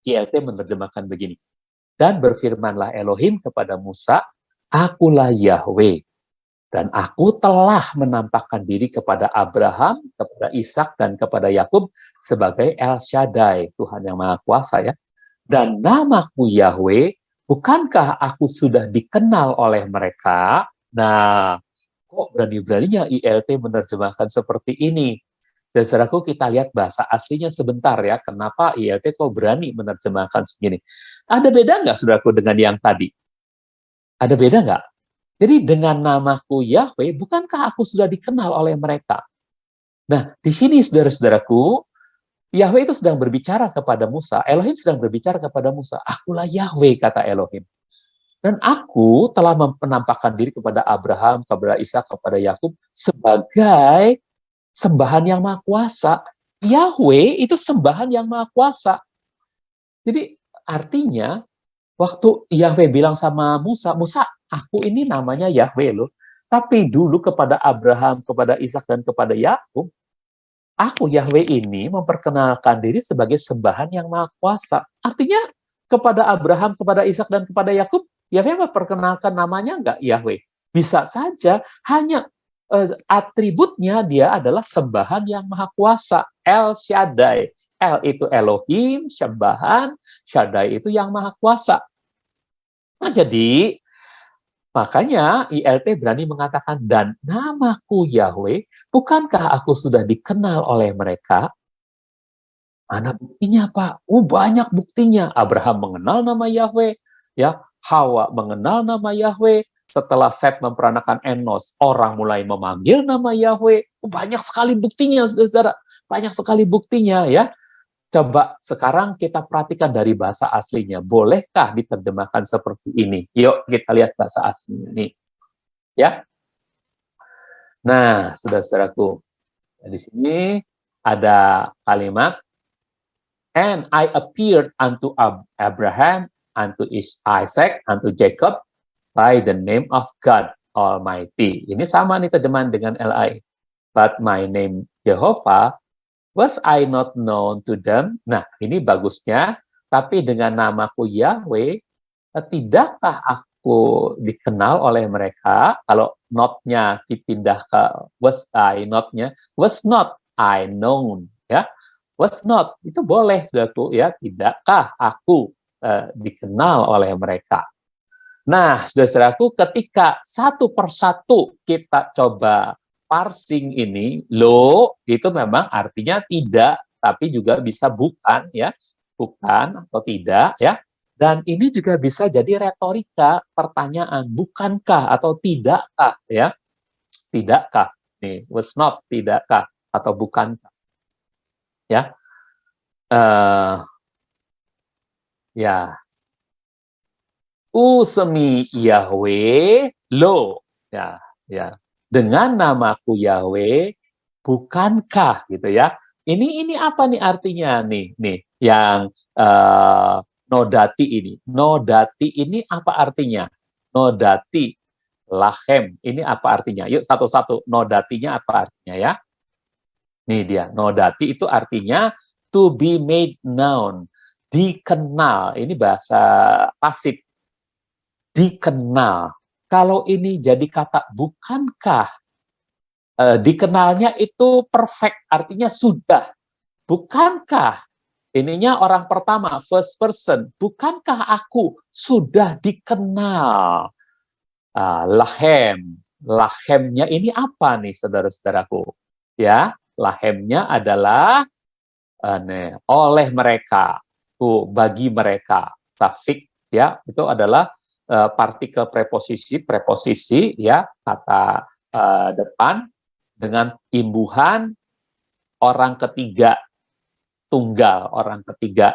ILT menerjemahkan begini. Dan berfirmanlah Elohim kepada Musa, akulah Yahweh. Dan aku telah menampakkan diri kepada Abraham, kepada Ishak, dan kepada Yakub sebagai El Shaddai, Tuhan yang Maha Kuasa ya. Dan namaku Yahweh, bukankah aku sudah dikenal oleh mereka? Nah, kok berani-beraninya ILT menerjemahkan seperti ini? Dan saudaraku, kita lihat bahasa aslinya sebentar ya. Kenapa ILT kok berani menerjemahkan segini? Ada beda nggak, saudaraku, dengan yang tadi? Ada beda nggak? Jadi dengan namaku Yahweh, bukankah aku sudah dikenal oleh mereka? Nah, di sini saudara-saudaraku, Yahweh itu sedang berbicara kepada Musa. Elohim sedang berbicara kepada Musa. Akulah Yahweh, kata Elohim. Dan aku telah menampakkan diri kepada Abraham, kepada Ishak, kepada Yakub sebagai sembahan yang maha kuasa. Yahweh itu sembahan yang maha kuasa. Jadi artinya, waktu Yahweh bilang sama Musa, Musa, aku ini namanya Yahweh loh. Tapi dulu kepada Abraham, kepada Ishak, dan kepada Yakub, aku Yahweh ini memperkenalkan diri sebagai sembahan yang maha kuasa. Artinya kepada Abraham, kepada Ishak, dan kepada Yakub, Yahweh memperkenalkan namanya enggak Yahweh? Bisa saja, hanya atributnya dia adalah sembahan yang maha kuasa. El Shaddai. El itu Elohim, sembahan, Shaddai itu yang maha kuasa. Nah, jadi makanya ILT berani mengatakan, dan namaku Yahweh, bukankah aku sudah dikenal oleh mereka? Mana buktinya, Pak? Banyak buktinya. Abraham mengenal nama Yahweh, ya. Hawa mengenal nama Yahweh. Setelah Set memperanakan Enos, orang mulai memanggil nama Yahweh. Banyak sekali buktinya, saudara. Banyak sekali buktinya, ya. Coba sekarang kita perhatikan dari bahasa aslinya. Bolehkah diterjemahkan seperti ini? Yuk kita lihat bahasa aslinya nih. Ya. Nah, saudara-saudaraku, di sini ada kalimat, and I appeared unto Abraham, unto Isaac, unto Jacob by the name of God Almighty. Ini sama nih terjemahan dengan LI. But my name Jehovah, was I not known to them? Nah, ini bagusnya. Tapi dengan namaku Yahweh, tidakkah aku dikenal oleh mereka? Kalau not-nya dipindah ke was I not-nya, was not I known, ya. Was not, itu boleh, saudaraku, ya. Tidakkah aku dikenal oleh mereka? Nah, saudara-saudaraku, ketika satu persatu kita coba parsing ini, lo itu memang artinya tidak, tapi juga bisa bukan, ya, bukan atau tidak, ya. Dan ini juga bisa jadi retorika pertanyaan, bukankah atau tidakkah, ya, tidakkah, nih, was not, tidakkah atau bukankah, ya, ya. Usemi Yahweh lo, ya, ya. Dengan namaku Yahweh, bukankah gitu ya? Ini apa nih artinya nih yang nodati ini? Nodati ini apa artinya? Nodati lahem ini apa artinya? Yuk satu-satu, nodatinya apa artinya ya? Nih dia, nodati itu artinya to be made known, dikenal. Ini bahasa pasif, dikenal. Kalau ini jadi kata bukankah, dikenalnya itu perfect, artinya sudah. Bukankah, ininya orang pertama, first person, bukankah aku sudah dikenal? Lahem, lahemnya ini apa nih saudara-saudaraku? Ya, lahemnya adalah oleh mereka, bagi mereka, safik, ya, itu adalah partikel preposisi, ya, kata depan dengan imbuhan orang ketiga tunggal, orang ketiga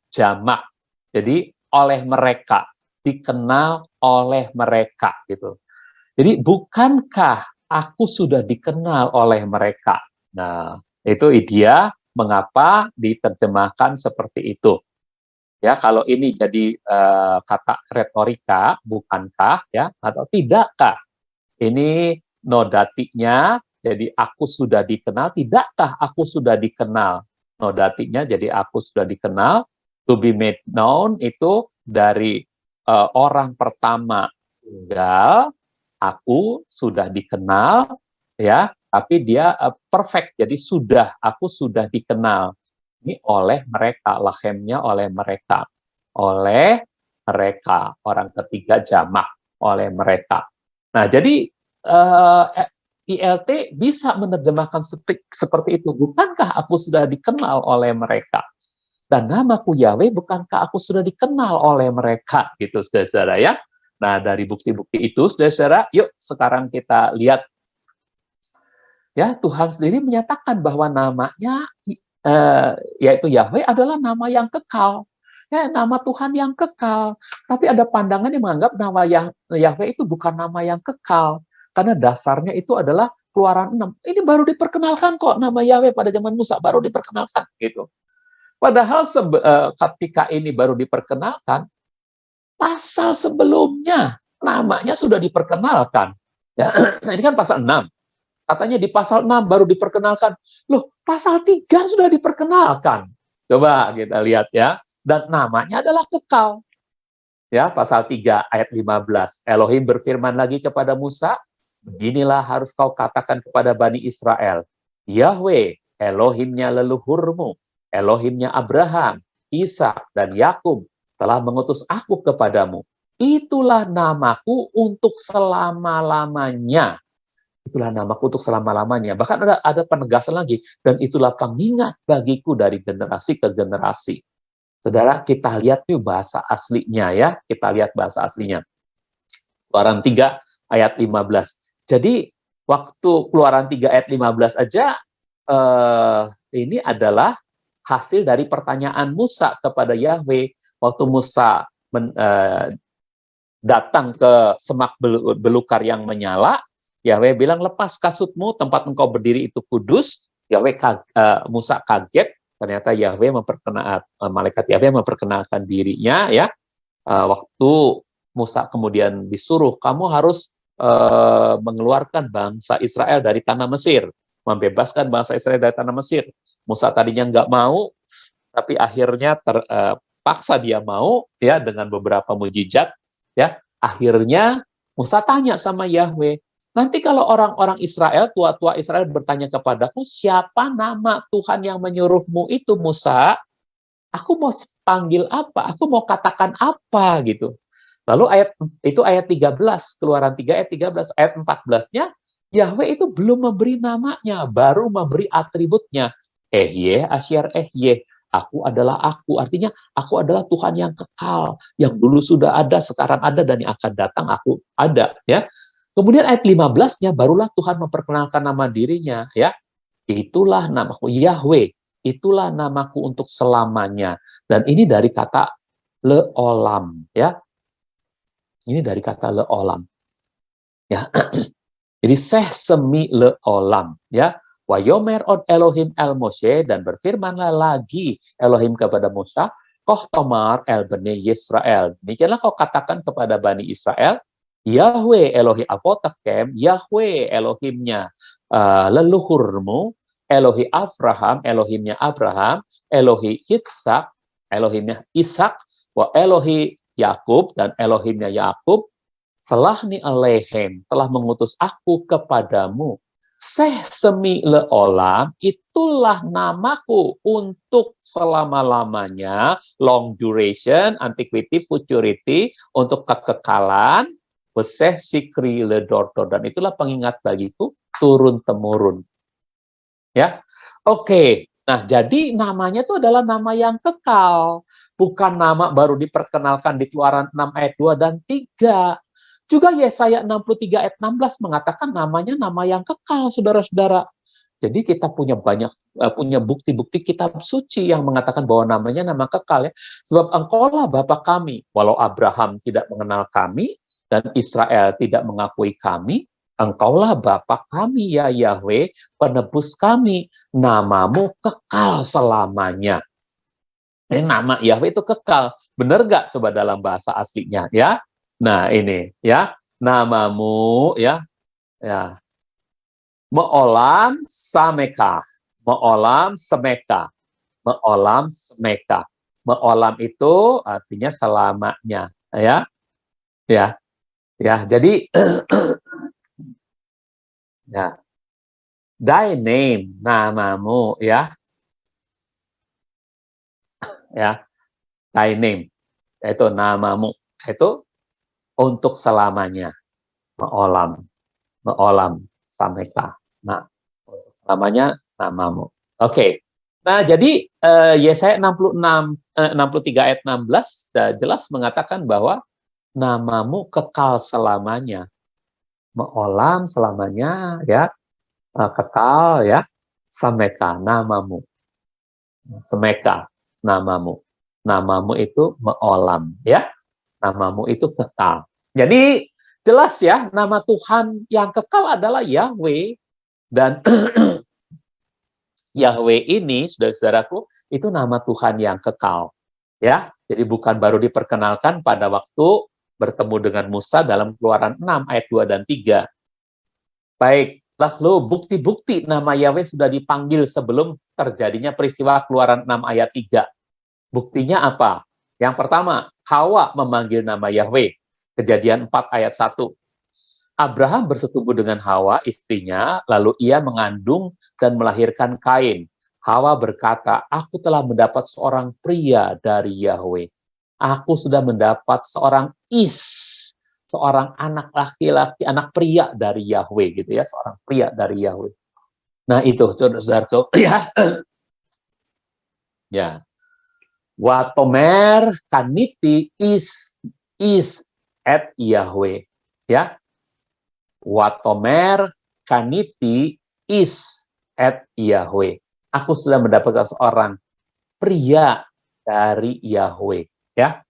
jamak. Jadi oleh mereka, dikenal oleh mereka gitu. Jadi bukankah aku sudah dikenal oleh mereka? Nah, itu dia mengapa diterjemahkan seperti itu. Ya, kalau ini jadi kata retorika, bukankah ya atau tidakkah? Ini nodatinya jadi aku sudah dikenal, tidakkah aku sudah dikenal? Nodatinya jadi aku sudah dikenal, to be made known itu dari orang pertama tunggal, aku sudah dikenal, ya, tapi dia perfect, jadi aku sudah dikenal. Ini oleh mereka, lahemnya oleh mereka, orang ketiga jamak, oleh mereka. Nah, jadi ILT bisa menerjemahkan seperti itu. Bukankah aku sudah dikenal oleh mereka? Dan namaku Yahweh, bukankah aku sudah dikenal oleh mereka? Gitu, saudara-saudara ya. Nah, dari bukti-bukti itu, saudara-saudara, yuk sekarang kita lihat. Ya, Tuhan sendiri menyatakan bahwa namanya, yaitu Yahweh, adalah nama yang kekal. Ya, nama Tuhan yang kekal. Tapi ada pandangan yang menganggap nama Yahweh itu bukan nama yang kekal. Karena dasarnya itu adalah Keluaran 6. Ini baru diperkenalkan kok nama Yahweh pada zaman Musa, baru diperkenalkan gitu. Padahal ketika ini baru diperkenalkan, pasal sebelumnya namanya sudah diperkenalkan. Ya, ini kan pasal 6. Katanya di pasal 6 baru diperkenalkan. Loh, pasal 3 sudah diperkenalkan. Coba kita lihat ya. Dan namanya adalah kekal. Ya, pasal 3 ayat 15. Elohim berfirman lagi kepada Musa, beginilah harus kau katakan kepada Bani Israel, Yahweh, Elohimnya leluhurmu, Elohimnya Abraham, Ishak, dan Yakub telah mengutus aku kepadamu. Itulah namaku untuk selama-lamanya. Itulah namaku untuk selama-lamanya. Bahkan ada penegasan lagi. Dan itulah pengingat bagiku dari generasi ke generasi. Saudara, kita lihat yuk bahasa aslinya ya. Kita lihat bahasa aslinya. Keluaran 3 ayat 15. Jadi, waktu Keluaran 3 ayat 15 aja, ini adalah hasil dari pertanyaan Musa kepada Yahweh. Waktu Musa datang ke semak belukar yang menyala, Yahweh bilang, lepas kasutmu, tempat engkau berdiri itu kudus. Musa kaget, ternyata malaikat Yahweh memperkenalkan dirinya, ya. Waktu Musa kemudian disuruh, kamu harus mengeluarkan bangsa Israel dari tanah Mesir, membebaskan bangsa Israel dari tanah Mesir. Musa tadinya nggak mau, tapi akhirnya terpaksa dia mau, ya, dengan beberapa mujizat, ya. Akhirnya Musa tanya sama Yahweh, nanti kalau orang-orang Israel, tua-tua Israel bertanya kepadaku, siapa nama Tuhan yang menyuruhmu itu, Musa? Aku mau panggil apa? Aku mau katakan apa gitu. Lalu ayat 13, Keluaran 3 ayat 13, ayat 14-nya Yahweh itu belum memberi namanya, baru memberi atributnya. Ehye, Asyar Ehye, aku adalah aku. Artinya aku adalah Tuhan yang kekal, yang dulu sudah ada, sekarang ada, dan yang akan datang aku ada, ya. Kemudian ayat 15-nya barulah Tuhan memperkenalkan nama dirinya, ya. Itulah namaku, Yahweh, itulah namaku untuk selamanya. Dan ini dari kata leolam, ya. Ini dari kata leolam. Ya. Jadi seh semi leolam, ya. Wa yomer od Elohim el Moshe, dan berfirmanlah lagi Elohim kepada Musa, koh tomar el bene Yisrael. Demikianlah kau katakan kepada Bani Israel, Yahweh Elohim apotakem, Yahweh Elohimnya leluhurmu, Elohi Abraham, Elohimnya Abraham, Elohi Yitzhak, Elohimnya Ishak, wa Elohi Yakub, dan Elohimnya Yakub, selahni alehem, telah mengutus aku kepadamu. Seh semi leolam, itulah namaku untuk selama-lamanya, long duration, antiquity, futurity, untuk kekekalan, beseh sikri ledordo, dan itulah pengingat bagiku turun-temurun. Ya, oke. Nah, jadi namanya itu adalah nama yang kekal, bukan nama baru diperkenalkan di Keluaran 6 ayat 2 dan 3. Juga Yesaya 63 ayat 16 mengatakan namanya nama yang kekal, saudara-saudara. Jadi kita punya punya bukti-bukti kitab suci yang mengatakan bahwa namanya nama kekal, ya. Sebab engkaulah Bapa kami, walau Abraham tidak mengenal kami dan Israel tidak mengakui kami, engkaulah Bapa kami, ya Yahweh, penebus kami, namamu kekal selamanya. Nama Yahweh itu kekal. Benar nggak coba dalam bahasa aslinya, ya? Nah, ini, ya. Namamu, ya. Ya. Meolam sameka. Meolam semeka. Meolam semeka. Meolam itu artinya selamanya, ya. Ya. Ya, jadi ya. Thy name, namamu, ya. Ya. Thy name, yaitu namamu, itu untuk selamanya. Meolam. Meolam sameka. Nah, untuk selamanya namamu. Oke. Nah, jadi Yesaya 63 ayat 16 jelas mengatakan bahwa namamu kekal selamanya. Meolam selamanya, ya. Kekal, ya. Sameka, namamu. Semeka, namamu. Namamu itu meolam, ya. Namamu itu kekal. Jadi jelas, ya, nama Tuhan yang kekal adalah Yahweh. Dan Yahweh ini, saudara-saudaraku, itu nama Tuhan yang kekal. Ya, jadi bukan baru diperkenalkan pada waktu bertemu dengan Musa dalam Keluaran 6 ayat 2 dan 3. Baik, lalu bukti-bukti nama Yahweh sudah dipanggil sebelum terjadinya peristiwa Keluaran 6 ayat 3. Buktinya apa? Yang pertama, Hawa memanggil nama Yahweh. Kejadian 4 ayat 1. Abraham bersetubuh dengan Hawa, istrinya, lalu ia mengandung dan melahirkan Kain. Hawa berkata, aku telah mendapat seorang pria dari Yahweh. Aku sudah mendapat seorang seorang anak laki-laki, anak pria dari Yahweh, gitu ya, seorang pria dari Yahweh. Nah, itu, saudara-saudara, ya. Ya. Watomer kaniti is at Yahweh, ya. Watomer kaniti is at Yahweh. Aku sudah mendapatkan seorang pria dari Yahweh, ya.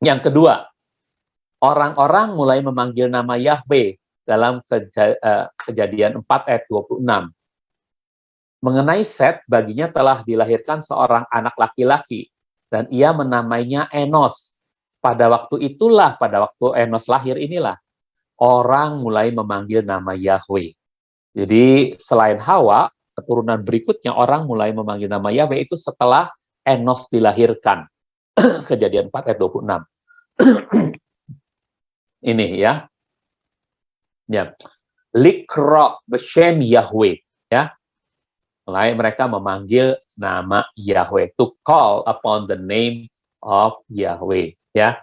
Yang kedua, orang-orang mulai memanggil nama Yahweh dalam Kejadian 4 ayat 26. Mengenai Set, baginya telah dilahirkan seorang anak laki-laki, dan ia menamainya Enos. Pada waktu itulah, pada waktu Enos lahir inilah, orang mulai memanggil nama Yahweh. Jadi selain Hawa, keturunan berikutnya orang mulai memanggil nama Yahweh itu setelah Enos dilahirkan. Kejadian 4 ayat 26. Ini, ya. Ya. Likro beshem Yahweh, ya. Mulai mereka memanggil nama Yahweh, to call upon the name of Yahweh, ya.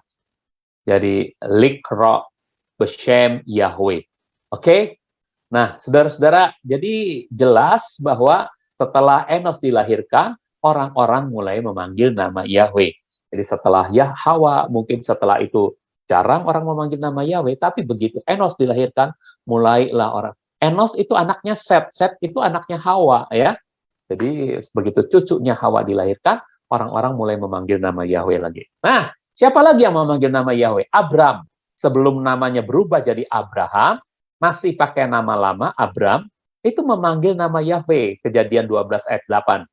Jadi likra b'shem Yahweh. Oke? Nah, saudara-saudara, jadi jelas bahwa setelah Enos dilahirkan, orang-orang mulai memanggil nama Yahweh. Jadi setelah Hawa, mungkin setelah itu jarang orang memanggil nama Yahweh, tapi begitu Enos dilahirkan, mulailah orang. Enos itu anaknya Set, Set itu anaknya Hawa, ya. Jadi begitu cucunya Hawa dilahirkan, orang-orang mulai memanggil nama Yahweh lagi. Nah, siapa lagi yang memanggil nama Yahweh? Abram. Sebelum namanya berubah jadi Abraham, masih pakai nama lama, Abram, itu memanggil nama Yahweh, Kejadian 12 ayat 8.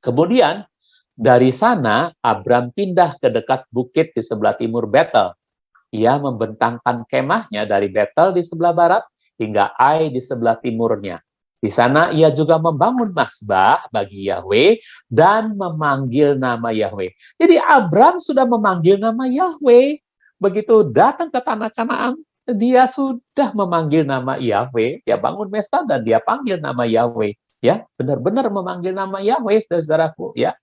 Kemudian, dari sana, Abram pindah ke dekat bukit di sebelah timur Betel. Ia membentangkan kemahnya dari Betel di sebelah barat, hingga Ai di sebelah timurnya. Di sana ia juga membangun mazbah bagi Yahweh dan memanggil nama Yahweh. Jadi Abram sudah memanggil nama Yahweh. Begitu datang ke tanah Kanaan, dia sudah memanggil nama Yahweh. Dia bangun mazbah dan dia panggil nama Yahweh. Ya, benar-benar memanggil nama Yahweh, saudaraku. Ya.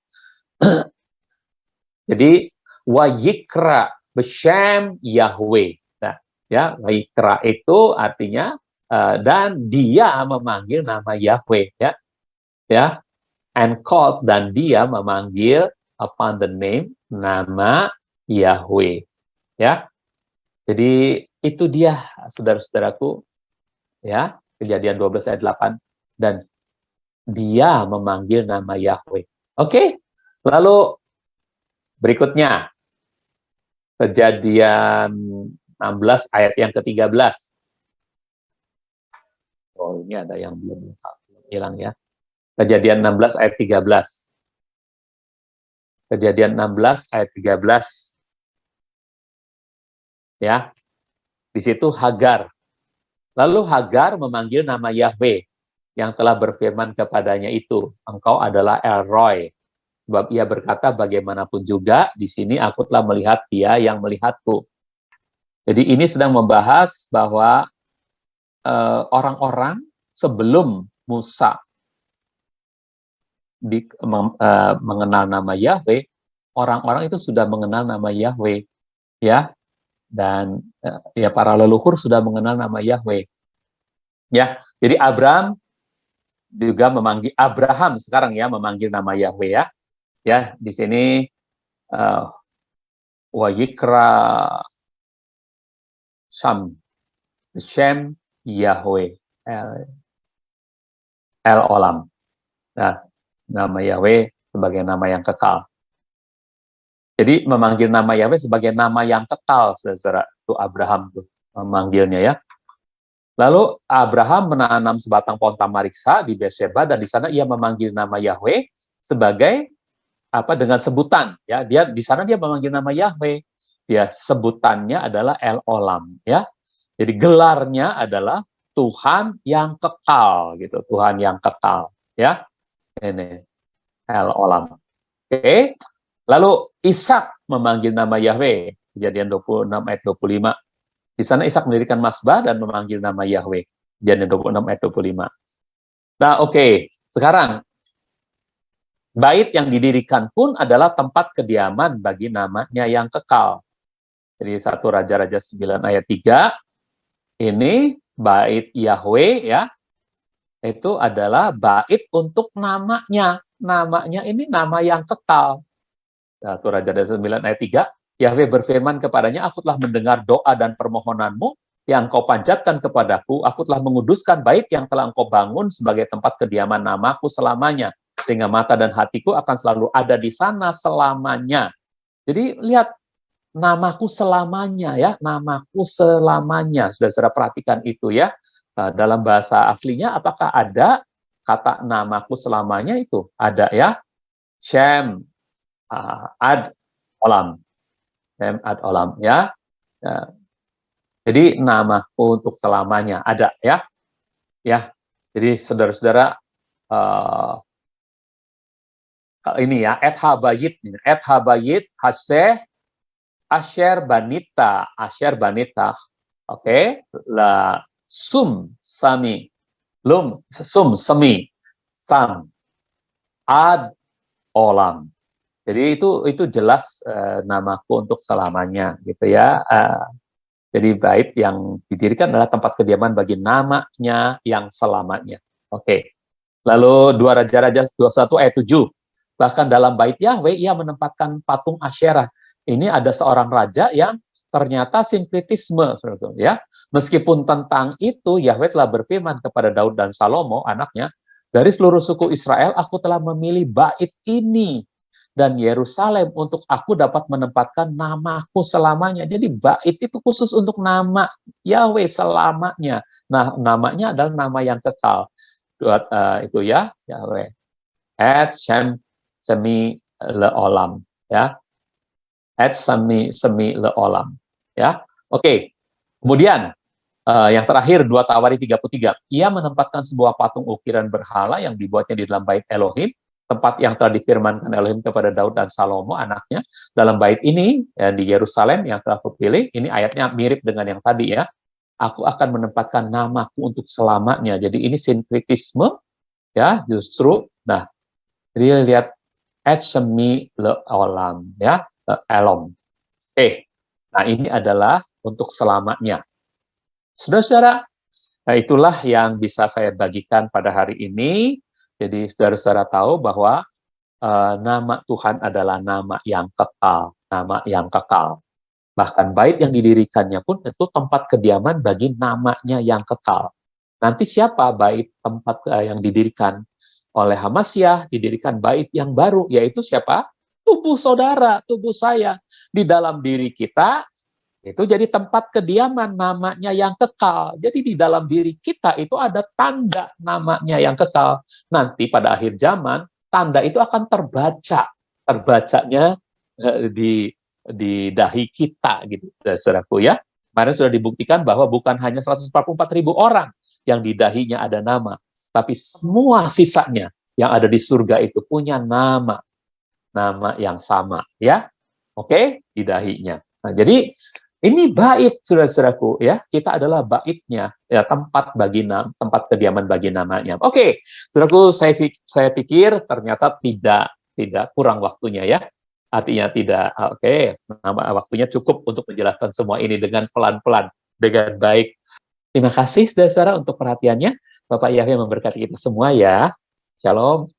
Jadi wayikra b'shem Yahweh. Nah, ya, wayikra itu artinya dan dia memanggil nama Yahweh, ya, ya, and called, dan dia memanggil upon the name, nama Yahweh, ya. Jadi itu dia, saudara-saudaraku, ya, Kejadian 12 ayat 8, dan dia memanggil nama Yahweh. Oke, lalu berikutnya Kejadian 16 ayat yang ke-13. Oh, ini ada yang belum hilang, ya. Kejadian 16 ayat 13. Kejadian 16 ayat 13. Ya. Di situ Hagar. Lalu Hagar memanggil nama Yahweh yang telah berfirman kepadanya itu, engkau adalah El Roi. Sebab ia berkata, bagaimanapun juga di sini aku telah melihat dia yang melihatku. Jadi ini sedang membahas bahwa orang-orang sebelum Musa mengenal nama Yahweh, orang-orang itu sudah mengenal nama Yahweh, ya, dan ya para leluhur sudah mengenal nama Yahweh, ya. Jadi Abraham juga memanggil, Abraham sekarang ya memanggil nama Yahweh, ya, ya. Di sini wayikra Shem Yahweh El Olam. Nah, nama Yahweh sebagai nama yang kekal. Jadi memanggil nama Yahweh sebagai nama yang kekal, saudara. Itu Abraham tuh memanggilnya, ya. Lalu Abraham menanam sebatang pohon tamariksa di Beersheba, dan di sana ia memanggil nama Yahweh sebagai apa, dengan sebutan, ya. Dia di sana dia memanggil nama Yahweh. Ya, sebutannya adalah El Olam, ya. Jadi gelarnya adalah Tuhan yang kekal, gitu. Tuhan yang kekal, ya. Ini El Olam. Oke. Lalu Ishak memanggil nama Yahweh, Kejadian 26 ayat 25. Di sana Ishak mendirikan mazbah dan memanggil nama Yahweh, Kejadian 26 ayat 25. Nah, oke. Sekarang bait yang didirikan pun adalah tempat kediaman bagi namanya yang kekal. Jadi 1 Raja-Raja 9 ayat 3, ini bait Yahweh, ya, itu adalah bait untuk namanya. Namanya ini nama yang kekal. 1 Raja-Raja 9 ayat 3, Yahweh berfirman kepadanya, aku telah mendengar doa dan permohonanmu yang kau panjatkan kepadaku, aku telah menguduskan bait yang telah engkau bangun sebagai tempat kediaman namaku selamanya, sehingga mata dan hatiku akan selalu ada di sana selamanya. Jadi lihat, namaku selamanya, ya, namaku selamanya. Sudah perhatikan itu, ya. Dalam bahasa aslinya apakah ada kata namaku selamanya itu? Ada, ya. Shem ad olam. Shem ad olam, ya. Jadi namaku untuk selamanya ada, ya. Ya. Jadi saudara-saudara, ini ya, et habayit haseh Asher Banita, oke, la sum sami, sum semi, sam, ad olam, Jadi itu jelas namaku untuk selamanya, gitu ya. Jadi bait yang didirikan adalah tempat kediaman bagi namanya yang selamanya. Oke. Lalu 2 Raja-Raja 21 ayat 7. Bahkan dalam bait Yahweh ia menempatkan patung Asyerah. Ini ada seorang raja yang ternyata sinkretisme, ya. Meskipun tentang itu Yahweh telah berfirman kepada Daud dan Salomo anaknya, dari seluruh suku Israel aku telah memilih bait ini dan Yerusalem untuk aku dapat menempatkan namaku selamanya. Jadi bait itu khusus untuk nama Yahweh selamanya. Nah, namanya adalah nama yang kekal. Itu ya, Yahweh. Ad Shem Semi Leolam, ya. Ad Semi Leolam, ya. Oke. Kemudian yang terakhir 2 Tawari 33. Ia menempatkan sebuah patung ukiran berhala yang dibuatnya di dalam bait Elohim, tempat yang telah difirmankan Elohim kepada Daud dan Salomo anaknya. Dalam bait ini di Yerusalem yang telah kupilih, ini ayatnya mirip dengan yang tadi ya. Aku akan menempatkan namaku untuk selamanya. Jadi ini sinkretisme ya, justru. Nah, jadi lihat et semi le olam ya, elom. Nah ini adalah untuk selamanya. Saudara-saudara, nah itulah yang bisa saya bagikan pada hari ini. Jadi saudara-saudara tahu bahwa nama Tuhan adalah nama yang kekal, nama yang kekal. Bahkan bait yang didirikannya pun itu tempat kediaman bagi namanya yang kekal. Nanti siapa bait tempat yang didirikan oleh Hamasyah, didirikan bait yang baru, yaitu siapa? Tubuh saudara, tubuh saya. Di dalam diri kita, itu jadi tempat kediaman namanya yang kekal. Jadi di dalam diri kita itu ada tanda namanya yang kekal. Nanti pada akhir zaman, tanda itu akan terbaca. Terbacanya di dahi kita, gitu, saudaraku ya. Kemarin sudah dibuktikan bahwa bukan hanya 144.000 orang yang di dahinya ada nama, tapi semua sisanya yang ada di surga itu punya nama yang sama, ya. Oke, di dahinya. Nah, jadi ini bait, saudara-saudaraku, ya. Kita adalah baitnya, ya, tempat kediaman bagi namanya. Oke, saudaraku, saya pikir ternyata tidak kurang waktunya, ya. Artinya tidak, waktunya cukup untuk menjelaskan semua ini dengan pelan-pelan, dengan baik. Terima kasih, saudara-saudara, untuk perhatiannya. Bapak Yahweh memberkati kita semua, ya. Shalom.